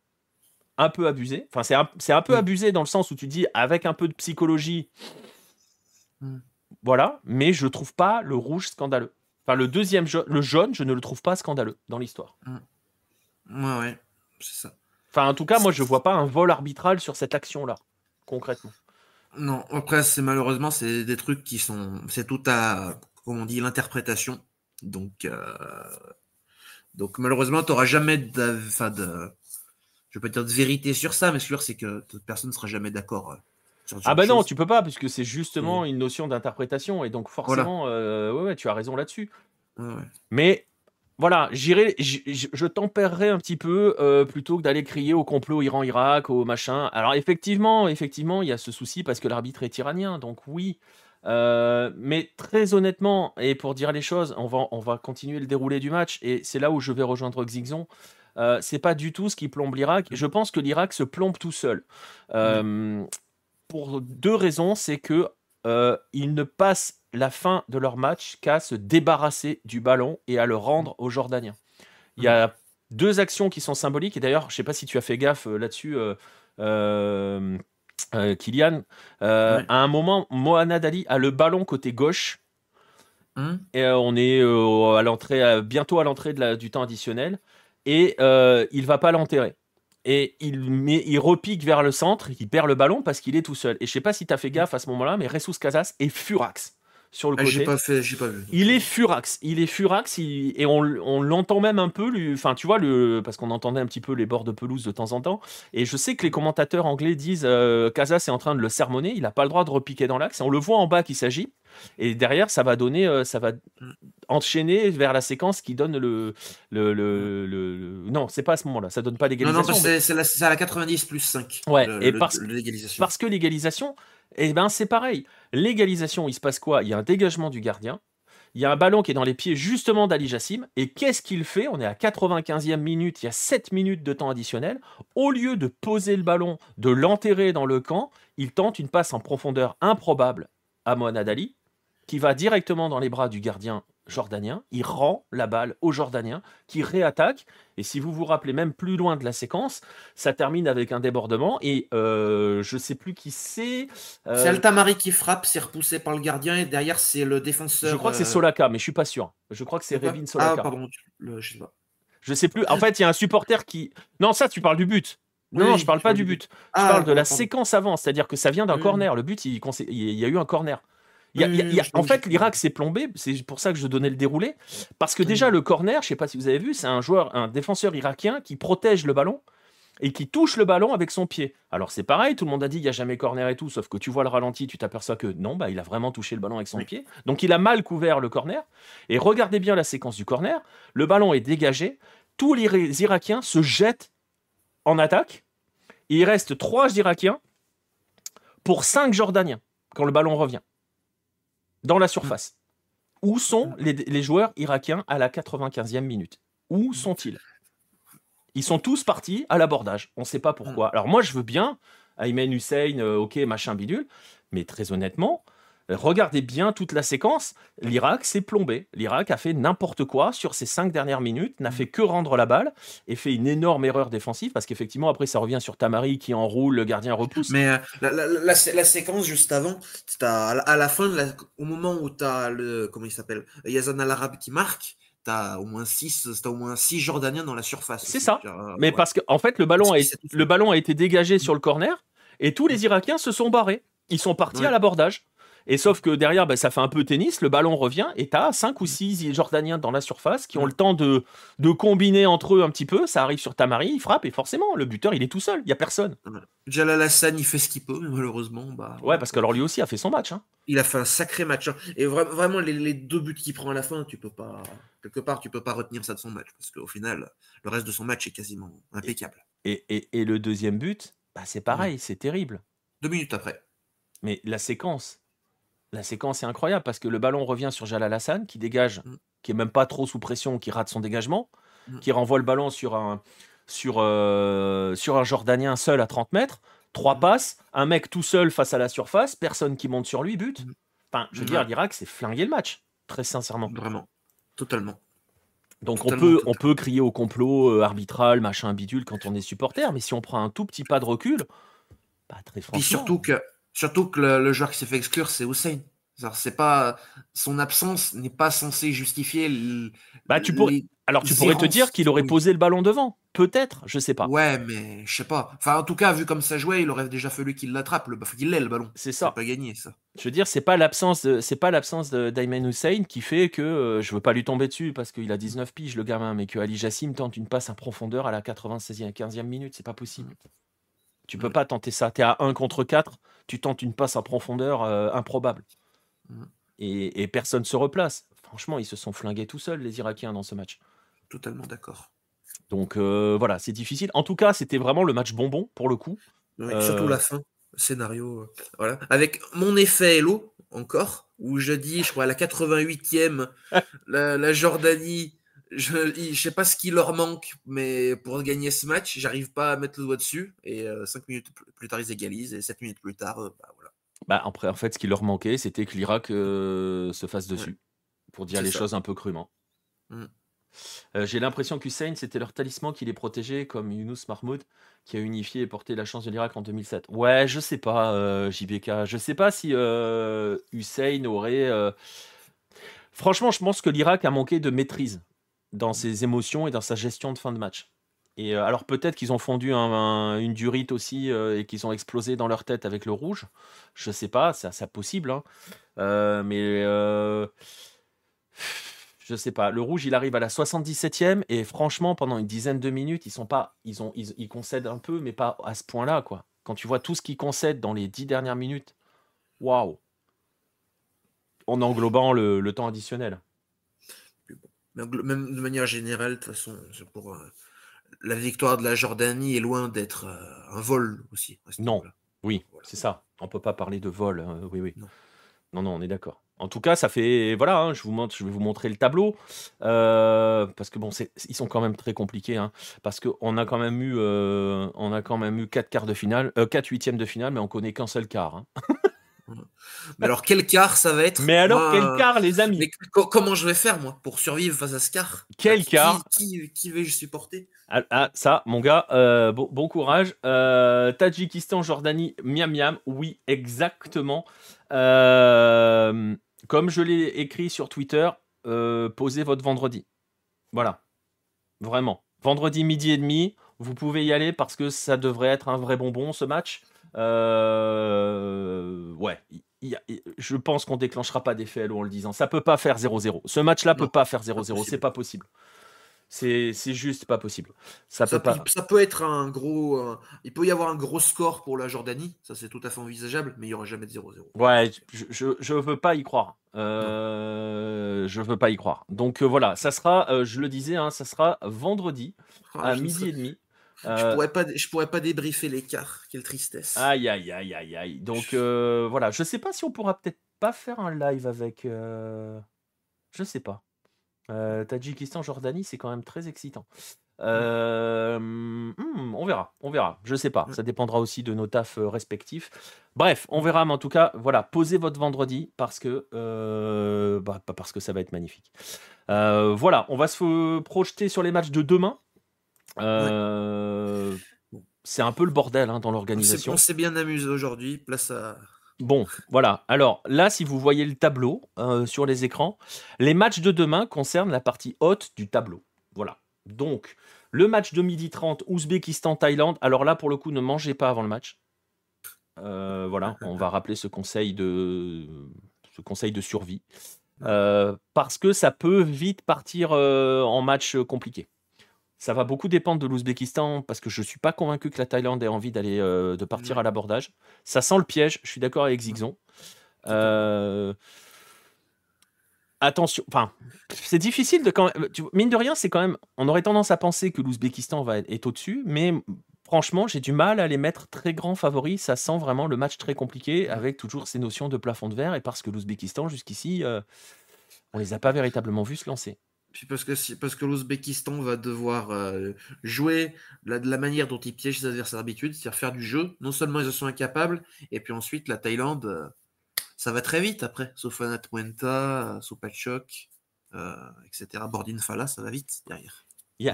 un peu abusé. Enfin, c'est un peu abusé dans le sens où tu dis avec un peu de psychologie, voilà, mais je trouve pas le rouge scandaleux. Enfin, le jaune, je ne le trouve pas scandaleux dans l'histoire. Ouais, c'est ça. Enfin, en tout cas, moi, je vois pas un vol arbitral sur cette action-là, concrètement. Non, après, malheureusement, c'est des trucs qui sont... C'est tout à, comme on dit, l'interprétation. Donc malheureusement, tu n'auras jamais de... Je vais pas dire de vérité sur ça, mais sûr, c'est que toute personne ne sera jamais d'accord. Non, tu peux pas, puisque c'est justement une notion d'interprétation, et donc forcément, ouais, tu as raison là-dessus. Ouais. Mais voilà, je tempérerai un petit peu plutôt que d'aller crier au complot Iran-Irak, au machin. Alors effectivement, il y a ce souci parce que l'arbitre est iranien, donc oui. Mais très honnêtement, et pour dire les choses, on va continuer le déroulé du match, et c'est là où je vais rejoindre Xixon. C'est pas du tout ce qui plombe l'Irak. Je pense que l'Irak se plombe tout seul. Pour 2 raisons, c'est que ils ne passent la fin de leur match qu'à se débarrasser du ballon et à le rendre aux Jordaniens. Il y a 2 actions qui sont symboliques, et d'ailleurs, je ne sais pas si tu as fait gaffe là-dessus, Kylian. À un moment, Mohamed Ali a le ballon côté gauche, et on est bientôt à l'entrée du temps additionnel, et il ne va pas l'enterrer. Et il repique vers le centre, il perd le ballon parce qu'il est tout seul. Et je sais pas si tu as fait gaffe à ce moment-là, mais Ressus Casas est furax sur le côté. J'ai pas vu. Il est furax, et on l'entend même un peu, enfin tu vois, parce qu'on entendait un petit peu les bords de pelouse de temps en temps. Et je sais que les commentateurs anglais disent Casas est en train de le sermonner, il n'a pas le droit de repiquer dans l'axe. On le voit en bas qu'il s'agit. Et derrière, ça va enchaîner vers la séquence qui donne Non, c'est pas à ce moment-là, ça donne pas l'égalisation. Non, c'est à la 90 plus 5. Ouais, l'égalisation. Parce que l'égalisation, c'est pareil. L'égalisation, il se passe quoi ? Il y a un dégagement du gardien, il y a un ballon qui est dans les pieds justement d'Ali Jassim, et qu'est-ce qu'il fait ? On est à 95e minute, il y a 7 minutes de temps additionnel. Au lieu de poser le ballon, de l'enterrer dans le camp, il tente une passe en profondeur improbable à Mohamed Ali, qui va directement dans les bras du gardien jordanien. Il rend la balle au Jordanien qui réattaque. Et si vous vous rappelez même plus loin de la séquence, ça termine avec un débordement. Et je ne sais plus qui c'est. C'est Altamari qui frappe, c'est repoussé par le gardien et derrière c'est le défenseur. Je crois que c'est Solaka, mais je suis pas sûr. Je crois que c'est Revin Solaka. Ah pardon, je sais pas. Je sais plus. En fait, il y a un supporter qui. Non, ça, tu parles du but. Non, je parle pas du but. Je parle de la séquence avant, c'est-à-dire que ça vient d'un corner. Le but, il y a eu un corner. En fait, l'Irak s'est plombé, c'est pour ça que je donnais le déroulé, parce que déjà le corner, je sais pas si vous avez vu, c'est un défenseur irakien qui protège le ballon et qui touche le ballon avec son pied. Alors c'est pareil, tout le monde a dit il n'y a jamais corner et tout, sauf que tu vois le ralenti, tu t'aperçois que non, il a vraiment touché le ballon avec son pied. Donc il a mal couvert le corner. Et regardez bien la séquence du corner, le ballon est dégagé, tous les Irakiens se jettent en attaque, et il reste 3 Irakiens pour 5 Jordaniens quand le ballon revient dans la surface. Où sont les joueurs irakiens à la 95e minute? Où sont-ils? Ils sont tous partis à l'abordage. On ne sait pas pourquoi. Alors moi, je veux bien, Aymen Hussein, ok, machin bidule, mais très honnêtement, regardez bien toute la séquence. L'Irak s'est plombé. L'Irak a fait n'importe quoi sur ces 5 dernières minutes, n'a fait que rendre la balle et fait une énorme erreur défensive parce qu'effectivement, après, ça revient sur Tamari qui enroule, le gardien repousse. Mais la séquence juste avant, à la fin, au moment où tu as comment il s'appelle, Yazan Al-Arab qui marque, tu as au moins 6 Jordaniens dans la surface. C'est ça. Mais parce qu'en fait, le ballon a été dégagé sur le corner et tous les Irakiens se sont barrés. Ils sont partis à l'abordage. Et sauf que derrière, ça fait un peu tennis, le ballon revient et tu as 5 ou 6 Jordaniens dans la surface qui ont le temps de combiner entre eux un petit peu. Ça arrive sur Tamari, il frappe et forcément, le buteur, il est tout seul, il n'y a personne. Jalal Hassan, il fait ce qu'il peut, mais malheureusement. Ouais, parce que alors lui aussi a fait son match. Hein. Il a fait un sacré match. Hein. Et vraiment, les 2 buts qu'il prend à la fin, tu peux pas. Quelque part, tu peux pas retenir ça de son match. Parce qu'au final, le reste de son match est quasiment impeccable. Et le deuxième but, c'est pareil, c'est terrible. 2 minutes après. Mais la séquence est incroyable parce que le ballon revient sur Jalal Hassan qui dégage, qui est même pas trop sous pression, qui rate son dégagement, qui renvoie le ballon sur un Jordanien seul à 30 mètres, 3 passes, un mec tout seul face à la surface, personne qui monte sur lui, but. Enfin, je veux dire, l'Irak s'est flingué le match, très sincèrement. Vraiment, totalement. Donc on peut crier au complot arbitral, machin, bidule quand on est supporter, mais si on prend un tout petit pas de recul, très franchement... Puis surtout que le joueur qui s'est fait exclure, c'est Hussein. C'est pas, son absence n'est pas censée justifier. Tu pourrais te dire qu'il aurait posé le ballon devant. Peut-être, je sais pas. Ouais, mais je sais pas. Enfin, en tout cas, vu comme ça jouait, il aurait déjà fallu qu'il l'attrape. Faut qu'il l'ait le ballon. C'est ça. Pas gagné ça. Je veux dire, c'est pas l'absence d'Aymen Hussein qui fait que je veux pas lui tomber dessus parce qu'il a 19 piges le gamin, mais que Ali Jassim tente une passe en profondeur à la 96e, 15e minute, c'est pas possible. Tu peux pas tenter ça. T'es à 1 contre 4, tu tentes une passe en profondeur improbable. Et personne se replace. Franchement, ils se sont flingués tout seuls, les Irakiens, dans ce match. Totalement d'accord. Donc voilà, c'est difficile. En tout cas, c'était vraiment le match bonbon, pour le coup. Surtout la fin, le scénario. Voilà. Avec mon effet Hello, encore, où je dis, je crois, à la 88e, la Jordanie... Je sais pas ce qui leur manque, mais pour gagner ce match, j'arrive pas à mettre le doigt dessus. Et 5 minutes plus tard, ils égalisent. Et 7 minutes plus tard, voilà. Après, en fait, ce qui leur manquait, c'était que l'Irak se fasse dessus. Pour dire les choses un peu crûment. J'ai l'impression qu'Hussein, c'était leur talisman qui les protégeait, comme Younous Mahmoud, qui a unifié et porté la chance de l'Irak en 2007. Ouais, je sais pas, JBK. Je sais pas si Hussein aurait... Franchement, je pense que l'Irak a manqué de maîtrise dans ses émotions et dans sa gestion de fin de match. Et alors peut-être qu'ils ont fondu une durite aussi et qu'ils ont explosé dans leur tête avec le rouge. Je sais pas, c'est possible. Hein. Mais je sais pas. Le rouge, il arrive à la 77e et franchement, pendant une dizaine de minutes, ils concèdent un peu, mais pas à ce point-là, quoi. Quand tu vois tout ce qu'ils concèdent dans les 10 dernières minutes, waouh. En englobant le temps additionnel. Même de manière générale, de toute façon, pour la victoire de la Jordanie est loin d'être un vol aussi. Non, oui, voilà. C'est ça. On peut pas parler de vol. Oui. Non, on est d'accord. En tout cas, ça fait... Voilà, hein, je vais vous montrer le tableau. Parce que bon, ils sont quand même très compliqués. Hein, parce qu'on a quand même eu 4 quarts de finale, 4 huitièmes de finale, mais on connaît qu'un seul quart. Hein. Mais alors, quel quart ça va être? Mais alors, Moi, quel quart, les amis? mais comment je vais faire, moi, pour survivre face à ce quart? Quel quart? Qui vais-je supporter? Ça, mon gars, bon courage. Tadjikistan, Jordanie, miam miam. Oui, exactement. Comme je l'ai écrit sur Twitter, posez votre vendredi. Voilà, vraiment. Vendredi midi et demi, vous pouvez y aller parce que ça devrait être un vrai bonbon, ce match. Ouais, je pense qu'on déclenchera pas d'effet Halo en le disant. Ça peut pas faire 0-0. Ce match-là peut Non, pas faire pas 0-0. possible. C'est pas possible. C'est juste pas possible. Ça peut pas. Ça peut être un gros. Il peut y avoir un gros score pour la Jordanie, ça c'est tout à fait envisageable, mais il n'y aura jamais de 0-0. Ouais, je veux pas y croire. Non. Je veux pas y croire. Donc voilà, ça sera, je le disais, hein, ça sera vendredi Ah, à je ne midi sais- et demi. je pourrais pas débriefer l'écart. Quelle tristesse. Aïe, aïe, aïe, aïe, aïe. Donc voilà, je sais pas si on pourra peut-être pas faire un live avec. Je sais pas. Tadjikistan, Jordanie, c'est quand même très excitant. On verra, on verra. Je sais pas, Ouais. ça dépendra aussi de nos tafs respectifs. Bref, on verra, mais en tout cas, voilà, posez votre vendredi parce que parce que ça va être magnifique. Voilà, on va se projeter sur les matchs de demain. C'est un peu le bordel hein, dans l'organisation. On s'est bien amusé aujourd'hui. Place à. Bon, voilà. Alors là, si vous voyez le tableau sur les écrans, les matchs de demain concernent la partie haute du tableau. Voilà. Donc, le match de 12h30, Ouzbékistan-Thaïlande. Alors là, pour le coup, ne mangez pas avant le match. Voilà, on va rappeler ce conseil de survie. Parce que ça peut vite partir en match compliqué. Ça va beaucoup dépendre de l'Ouzbékistan parce que je ne suis pas convaincu que la Thaïlande ait envie de partir à l'abordage. Ça sent le piège, je suis d'accord avec Zigzon. Attention, enfin, c'est difficile de quand même. Mine de rien, c'est quand même. On aurait tendance à penser que l'Ouzbékistan est au-dessus, mais franchement, j'ai du mal à les mettre très grands favoris. Ça sent vraiment le match très compliqué avec toujours ces notions de plafond de verre et parce que l'Ouzbékistan, jusqu'ici, on les a pas véritablement vus se lancer. Puis parce que l'Ouzbékistan va devoir jouer de la manière dont il piège ses adversaires d'habitude, c'est-à-dire faire du jeu. Non seulement ils en sont incapables, et puis ensuite la Thaïlande, ça va très vite après. Sofana Twenta, Sopachok, etc. Bordin Fala, ça va vite derrière. Il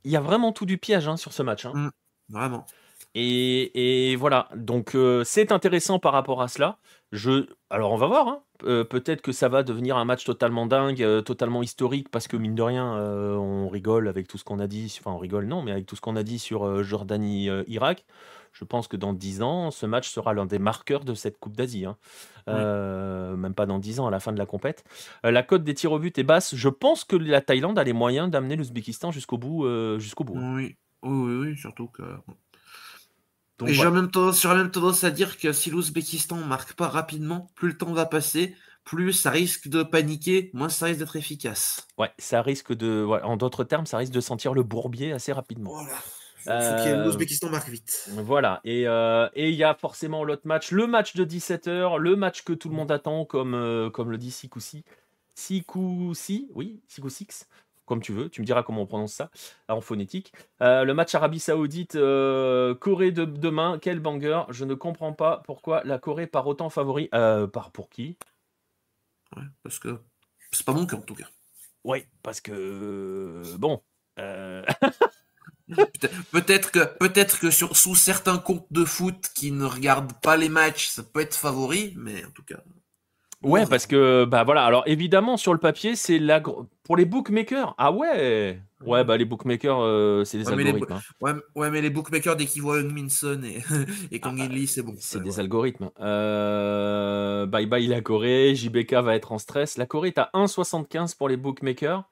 y a vraiment tout du piège hein, sur ce match. Hein. Vraiment. Et voilà, donc c'est intéressant par rapport à cela. Alors on va voir, hein. Peut-être que ça va devenir un match totalement dingue, totalement historique, parce que mine de rien, on rigole avec tout ce qu'on a dit, enfin on rigole non, mais avec tout ce qu'on a dit sur Jordanie-Irak. Je pense que dans 10 ans, ce match sera l'un des marqueurs de cette Coupe d'Asie. Hein. Même pas dans 10 ans, à la fin de la compète. La cote des tirs au but est basse. Je pense que la Thaïlande a les moyens d'amener l'Ouzbékistan jusqu'au bout. Hein. Oui, surtout que... Donc, et j'aurais même tendance à dire que si l'Ouzbékistan ne marque pas rapidement, plus le temps va passer, plus ça risque de paniquer, moins ça risque d'être efficace. Ouais, ça risque de. Ouais, en d'autres termes, ça risque de sentir le bourbier assez rapidement. Voilà. Faut que l'Ouzbékistan marque vite. Voilà. Et il y a forcément l'autre match, le match de 17h, le match que tout le monde attend, comme le dit Sikoussi. Sikousix. Comme tu veux, tu me diras comment on prononce ça en phonétique. Le match Arabie Saoudite, Corée de demain, quel banger. Je ne comprends pas pourquoi la Corée part autant favori. Pour qui? Ouais, parce que c'est pas mon cas en tout cas. Oui, parce que bon. Peut-être que sous certains comptes de foot qui ne regardent pas les matchs, ça peut être favori, mais en tout cas. Ouais, parce que bah voilà. Alors évidemment sur le papier, c'est pour les bookmakers. Ah ouais. Ouais, bah les bookmakers, c'est des algorithmes. Ouais, mais les bookmakers dès qu'ils voient Heung-min Son et Kang In-lee, c'est bon. C'est des algorithmes. Bye bye la Corée. JBK va être en stress. La Corée est à 1,75 pour les bookmakers.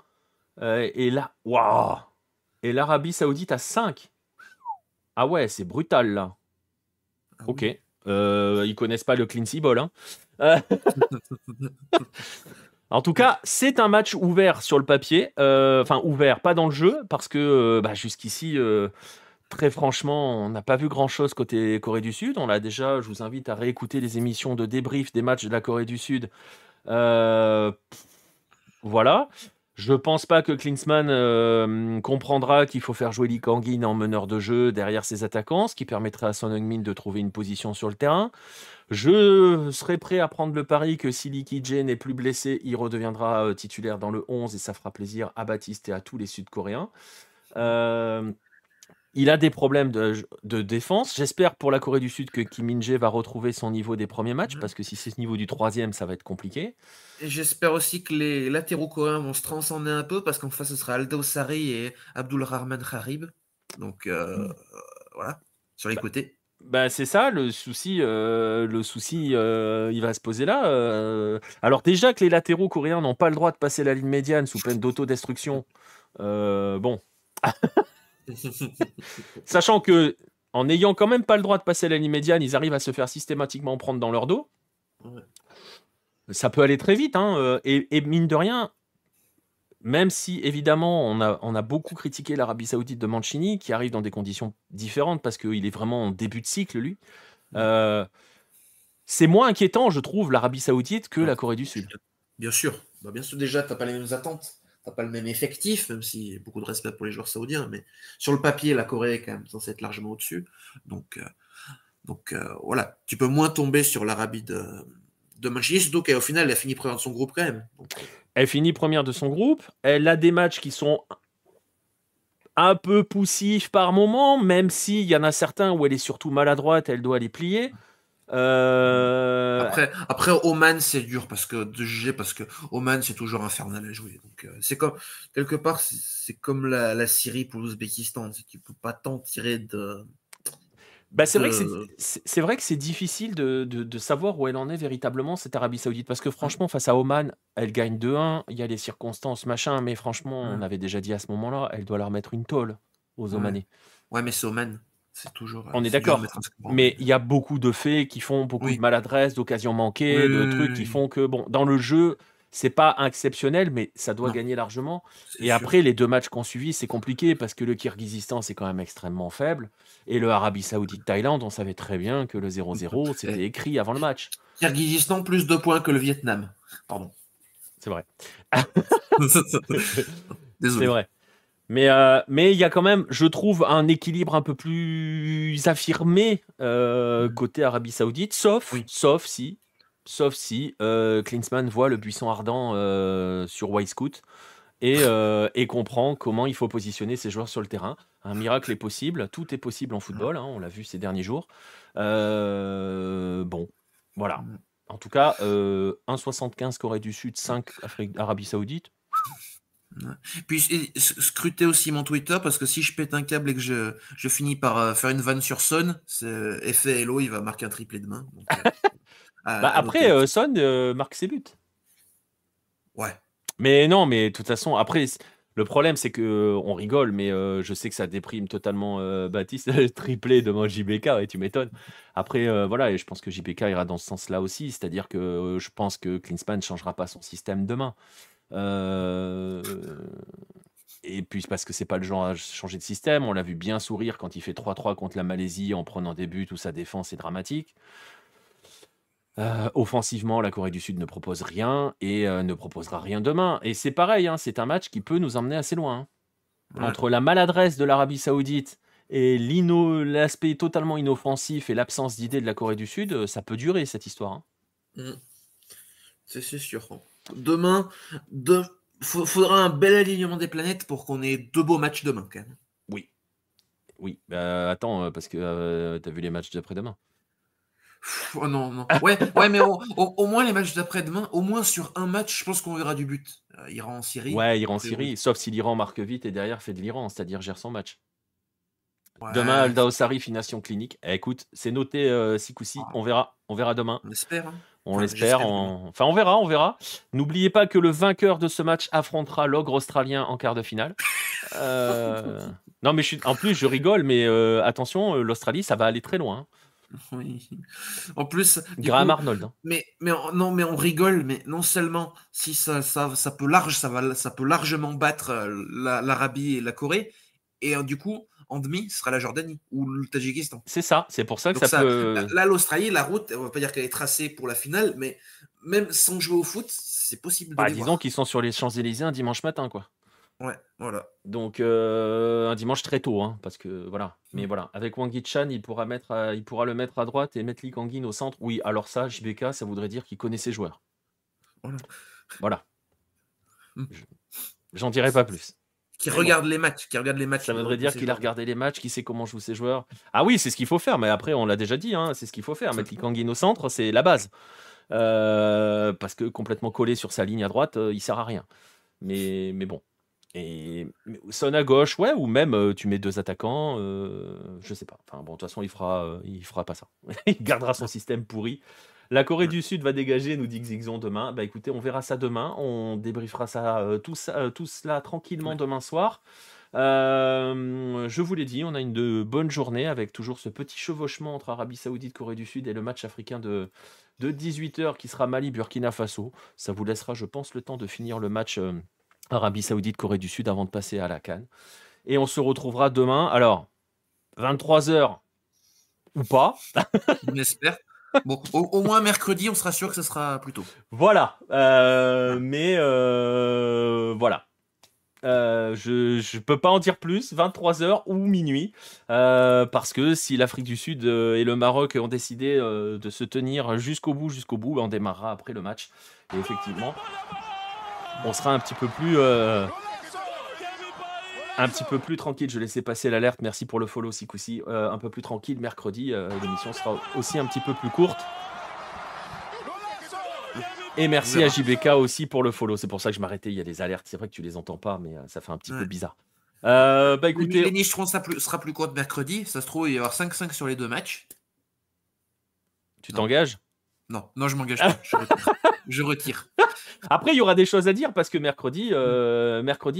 Et là, waouh. Et l'Arabie Saoudite à 5. Ah ouais, c'est brutal là. Ok. Oui. Ils connaissent pas le clean ball. Hein. En tout cas, c'est un match ouvert sur le papier. Enfin, ouvert, pas dans le jeu, parce que jusqu'ici, très franchement, on n'a pas vu grand-chose côté Corée du Sud. On l'a déjà, je vous invite à réécouter les émissions de débrief des matchs de la Corée du Sud. Voilà. Je pense pas que Klinsmann comprendra qu'il faut faire jouer Lee Kang-in en meneur de jeu derrière ses attaquants, ce qui permettrait à Son Heung-min de trouver une position sur le terrain. Je serais prêt à prendre le pari que si Lee Ki-jae n'est plus blessé, il redeviendra titulaire dans le 11 et ça fera plaisir à Baptiste et à tous les Sud-Coréens. Il a des problèmes de défense. J'espère pour la Corée du Sud que Kim Min-jae va retrouver son niveau des premiers matchs, parce que si c'est ce niveau du troisième, ça va être compliqué. Et j'espère aussi que les latéraux coréens vont se transcender un peu, parce qu'en face, ce sera Aldo Sari et Abdulrahman Harib. Donc, voilà, sur les côtés. Bah c'est ça, le souci, il va se poser là. Alors déjà que les latéraux coréens n'ont pas le droit de passer la ligne médiane sous peine d'autodestruction. Bon, sachant que en n'ayant quand même pas le droit de passer la ligne médiane, ils arrivent à se faire systématiquement prendre dans leur dos. Ouais. Ça peut aller très vite, hein. Et mine de rien, même si évidemment on a beaucoup critiqué l'Arabie Saoudite de Mancini, qui arrive dans des conditions différentes parce qu'il est vraiment en début de cycle lui. C'est moins inquiétant, je trouve, l'Arabie Saoudite que la Corée du Sud. Bien sûr. Bah, bien sûr, déjà, tu n'as pas les mêmes attentes. Tu n'as pas le même effectif, même si j'ai beaucoup de respect pour les joueurs saoudiens. Mais sur le papier, la Corée est quand même censée être largement au-dessus. Donc voilà, tu peux moins tomber sur l'Arabie de Mancini, surtout qu'au final, elle a fini première de son groupe quand même. Donc, elle finit première de son groupe. Elle a des matchs qui sont un peu poussifs par moment, même s'il y en a certains où elle est surtout maladroite, elle doit les plier. Après, Oman, c'est dur parce que Oman, c'est toujours infernal à jouer. Donc, c'est comme, quelque part, c'est comme la Syrie pour l'Ouzbékistan. Tu ne peux pas t'en tirer de. Bah, c'est vrai que c'est difficile de savoir où elle en est véritablement, cette Arabie Saoudite. Parce que franchement, face à Oman, elle gagne 2-1. Il y a les circonstances, machin. Mais franchement, on avait déjà dit à ce moment-là, elle doit leur mettre une tôle aux Omanais. Ouais, mais c'est Oman. C'est toujours. On est d'accord. Mais il y a beaucoup de faits qui font beaucoup de maladresse, d'occasions manquées, de trucs qui font que, bon, dans le jeu, c'est pas exceptionnel, mais ça doit gagner largement. Et après, les deux matchs qu'on suivi, c'est compliqué parce que le Kirghizistan, c'est quand même extrêmement faible. Et le Arabie Saoudite-Thaïlande, on savait très bien que le 0-0, c'était écrit avant le match. Kirghizistan, plus de points que le Vietnam. Pardon. C'est vrai. Désolé. C'est vrai. Mais il y a quand même, je trouve, un équilibre un peu plus affirmé côté Arabie Saoudite, sauf si Klinsmann voit le buisson ardent sur Wisecout et comprend comment il faut positionner ses joueurs sur le terrain. Un miracle est possible, tout est possible en football, hein, on l'a vu ces derniers jours. Bon, voilà. En tout cas, 1,75 Corée du Sud, 5 Arabie Saoudite. Puis scrutez aussi mon Twitter, parce que si je pète un câble et que je finis par faire une vanne sur Son, effet Hello, il va marquer un triplé demain. Donc, après, Son marque ses buts. Ouais. Mais non, mais de toute façon, après, le problème, c'est que on rigole, mais je sais que ça déprime totalement Baptiste, le triplé devant JBK, et tu m'étonnes. Après, voilà, et je pense que JBK ira dans ce sens-là aussi, c'est-à-dire que je pense que Klinsmann ne changera pas son système demain. Et puis parce que c'est pas le genre à changer de système, on l'a vu bien sourire quand il fait 3-3 contre la Malaisie en prenant des buts où sa défense est dramatique. Offensivement, la Corée du Sud ne propose rien et ne proposera rien demain. Et c'est pareil, hein, c'est un match qui peut nous emmener assez loin. Hein. Entre la maladresse de l'Arabie Saoudite et l'aspect totalement inoffensif et l'absence d'idées de la Corée du Sud, ça peut durer cette histoire. Hein. C'est sûr. Demain, faudra un bel alignement des planètes pour qu'on ait 2 beaux matchs demain, quand même. Oui. Attends, parce que t'as vu les matchs d'après-demain. Oh non. Ouais, mais au moins les matchs d'après-demain, au moins sur un match, je pense qu'on verra du but. Iran en Syrie. Ouais, Iran en Syrie, sauf si l'Iran marque vite et derrière fait de l'Iran, c'est-à-dire gère son match. Ouais. Demain, Alda Ossari, fination clinique. Écoute, c'est noté Sikoussi. On verra demain. On espère. Hein. On l'espère. Enfin, on verra. N'oubliez pas que le vainqueur de ce match affrontera l'ogre australien en quart de finale. Non, mais en plus, je rigole, mais attention, l'Australie, ça va aller très loin. Oui. En plus, Graham Arnold. Hein. Mais on rigole, mais non seulement si ça peut largement battre l'Arabie et la Corée, et du coup, en demi, ce sera la Jordanie ou le Tadjikistan. C'est ça, c'est pour ça que ça peut. Là, l'Australie, la route, on va pas dire qu'elle est tracée pour la finale, mais même sans jouer au foot, c'est possible de Bah, les disons voir. qu'ils sont sur les Champs-Élysées un dimanche matin, quoi. Ouais, voilà. Donc un dimanche très tôt, hein, parce que voilà. Mais Mm. voilà, avec Wang Chan, il pourra le mettre à droite et mettre Lee Kang-in au centre. Oui, alors ça, JBK, ça voudrait dire qu'il connaît ses joueurs. Voilà. Voilà. Mm. J'en dirai pas plus. Qui Mais regarde les matchs, qui regarde les matchs. Ça voudrait dire ces qu'il a joueurs. regardé les matchs, qu'il sait comment jouent ses joueurs. Ah oui, c'est ce qu'il faut faire, mais après, on l'a déjà dit, hein, c'est ce qu'il faut faire. Mettre Lee Kang-in au centre, c'est la base. Parce que complètement collé sur sa ligne à droite, il sert à rien. Mais bon. Et Son à gauche, ouais, ou même tu mets 2 attaquants, je sais pas. Enfin bon, de toute façon, il fera pas ça. Il gardera son système pourri. La Corée du Sud va dégager, nous dit Xixon demain. Bah écoutez, on verra ça demain. On débriefera ça, tout cela tranquillement Ouais. demain soir. Je vous l'ai dit, on a une bonne journée avec toujours ce petit chevauchement entre Arabie Saoudite, Corée du Sud et le match africain de 18h qui sera Mali-Burkina Faso. Ça vous laissera, je pense, le temps de finir le match Arabie Saoudite, Corée du Sud avant de passer à la CAN. Et on se retrouvera demain. Alors, 23h ou pas. On espère. Bon, au moins mercredi, on sera sûr que ce sera plus tôt. Voilà. Mais voilà. Je peux pas en dire plus, 23h ou minuit, parce que si l'Afrique du Sud et le Maroc ont décidé de se tenir jusqu'au bout, on démarrera après le match. Et effectivement, on sera un petit peu plus tranquille. Je laissais passer l'alerte, merci pour le follow Sikoussi. Un peu plus tranquille mercredi, l'émission sera aussi un petit peu plus courte. Et merci à JBK aussi pour le follow. C'est pour ça que je m'arrêtais. Il y a des alertes. C'est vrai que tu les entends pas, mais ça fait un petit peu bizarre. Bah écoutez, L'émission sera plus courte mercredi. Ça se trouve, il va y avoir 5-5 sur les 2 matchs. tu t'engages? Non, je m'engage pas. Je retire. Après, il y aura des choses à dire parce que mercredi,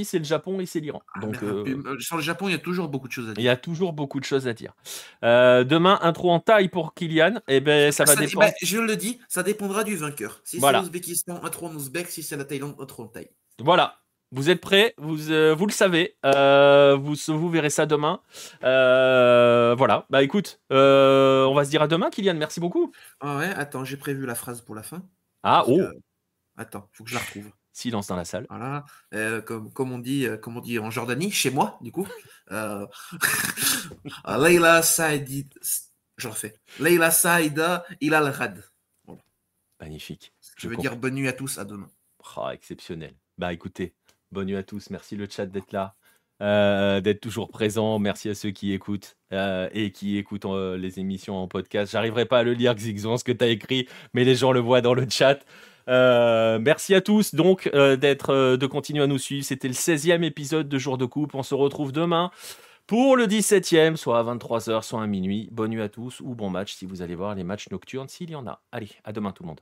c'est le Japon et c'est l'Iran. Donc, sur le Japon, il y a toujours beaucoup de choses à il dire. y a toujours beaucoup de choses à dire. Demain, intro en taille pour Kylian. Et ben, ça va dépendre. Je le dis, ça dépendra du vainqueur. Si Voilà. c'est l'Ouzbékistan, intro en ouzbek. Si c'est la Thaïlande, intro en thaï. Voilà. Vous êtes prêts, vous le savez. Vous verrez ça demain. Voilà. Bah écoute, on va se dire à demain, Kylian. Merci beaucoup. Ah ouais, attends, j'ai prévu la phrase pour la fin. Ah, oh. Attends, faut que je la retrouve. Silence dans la salle. Voilà. Comme on dit en Jordanie, chez moi, du coup. Leila Saïdi. Je refais. Leila Saïda Ilal Rad. Voilà. Magnifique. Je veux dire bonne nuit à tous, à demain. Oh, exceptionnel. Bah écoutez, bonne nuit à tous. Merci le chat d'être là, d'être toujours présent. Merci à ceux qui écoutent et qui écoutent les émissions en podcast. J'arriverai pas à le lire, Xixon, ce que tu as écrit, mais les gens le voient dans le chat. Merci à tous donc de continuer à nous suivre. C'était le 16e épisode de Jour de Coupe. On se retrouve demain pour le 17e, soit à 23h, soit à minuit. Bonne nuit à tous ou bon match si vous allez voir les matchs nocturnes, s'il y en a. Allez, à demain tout le monde.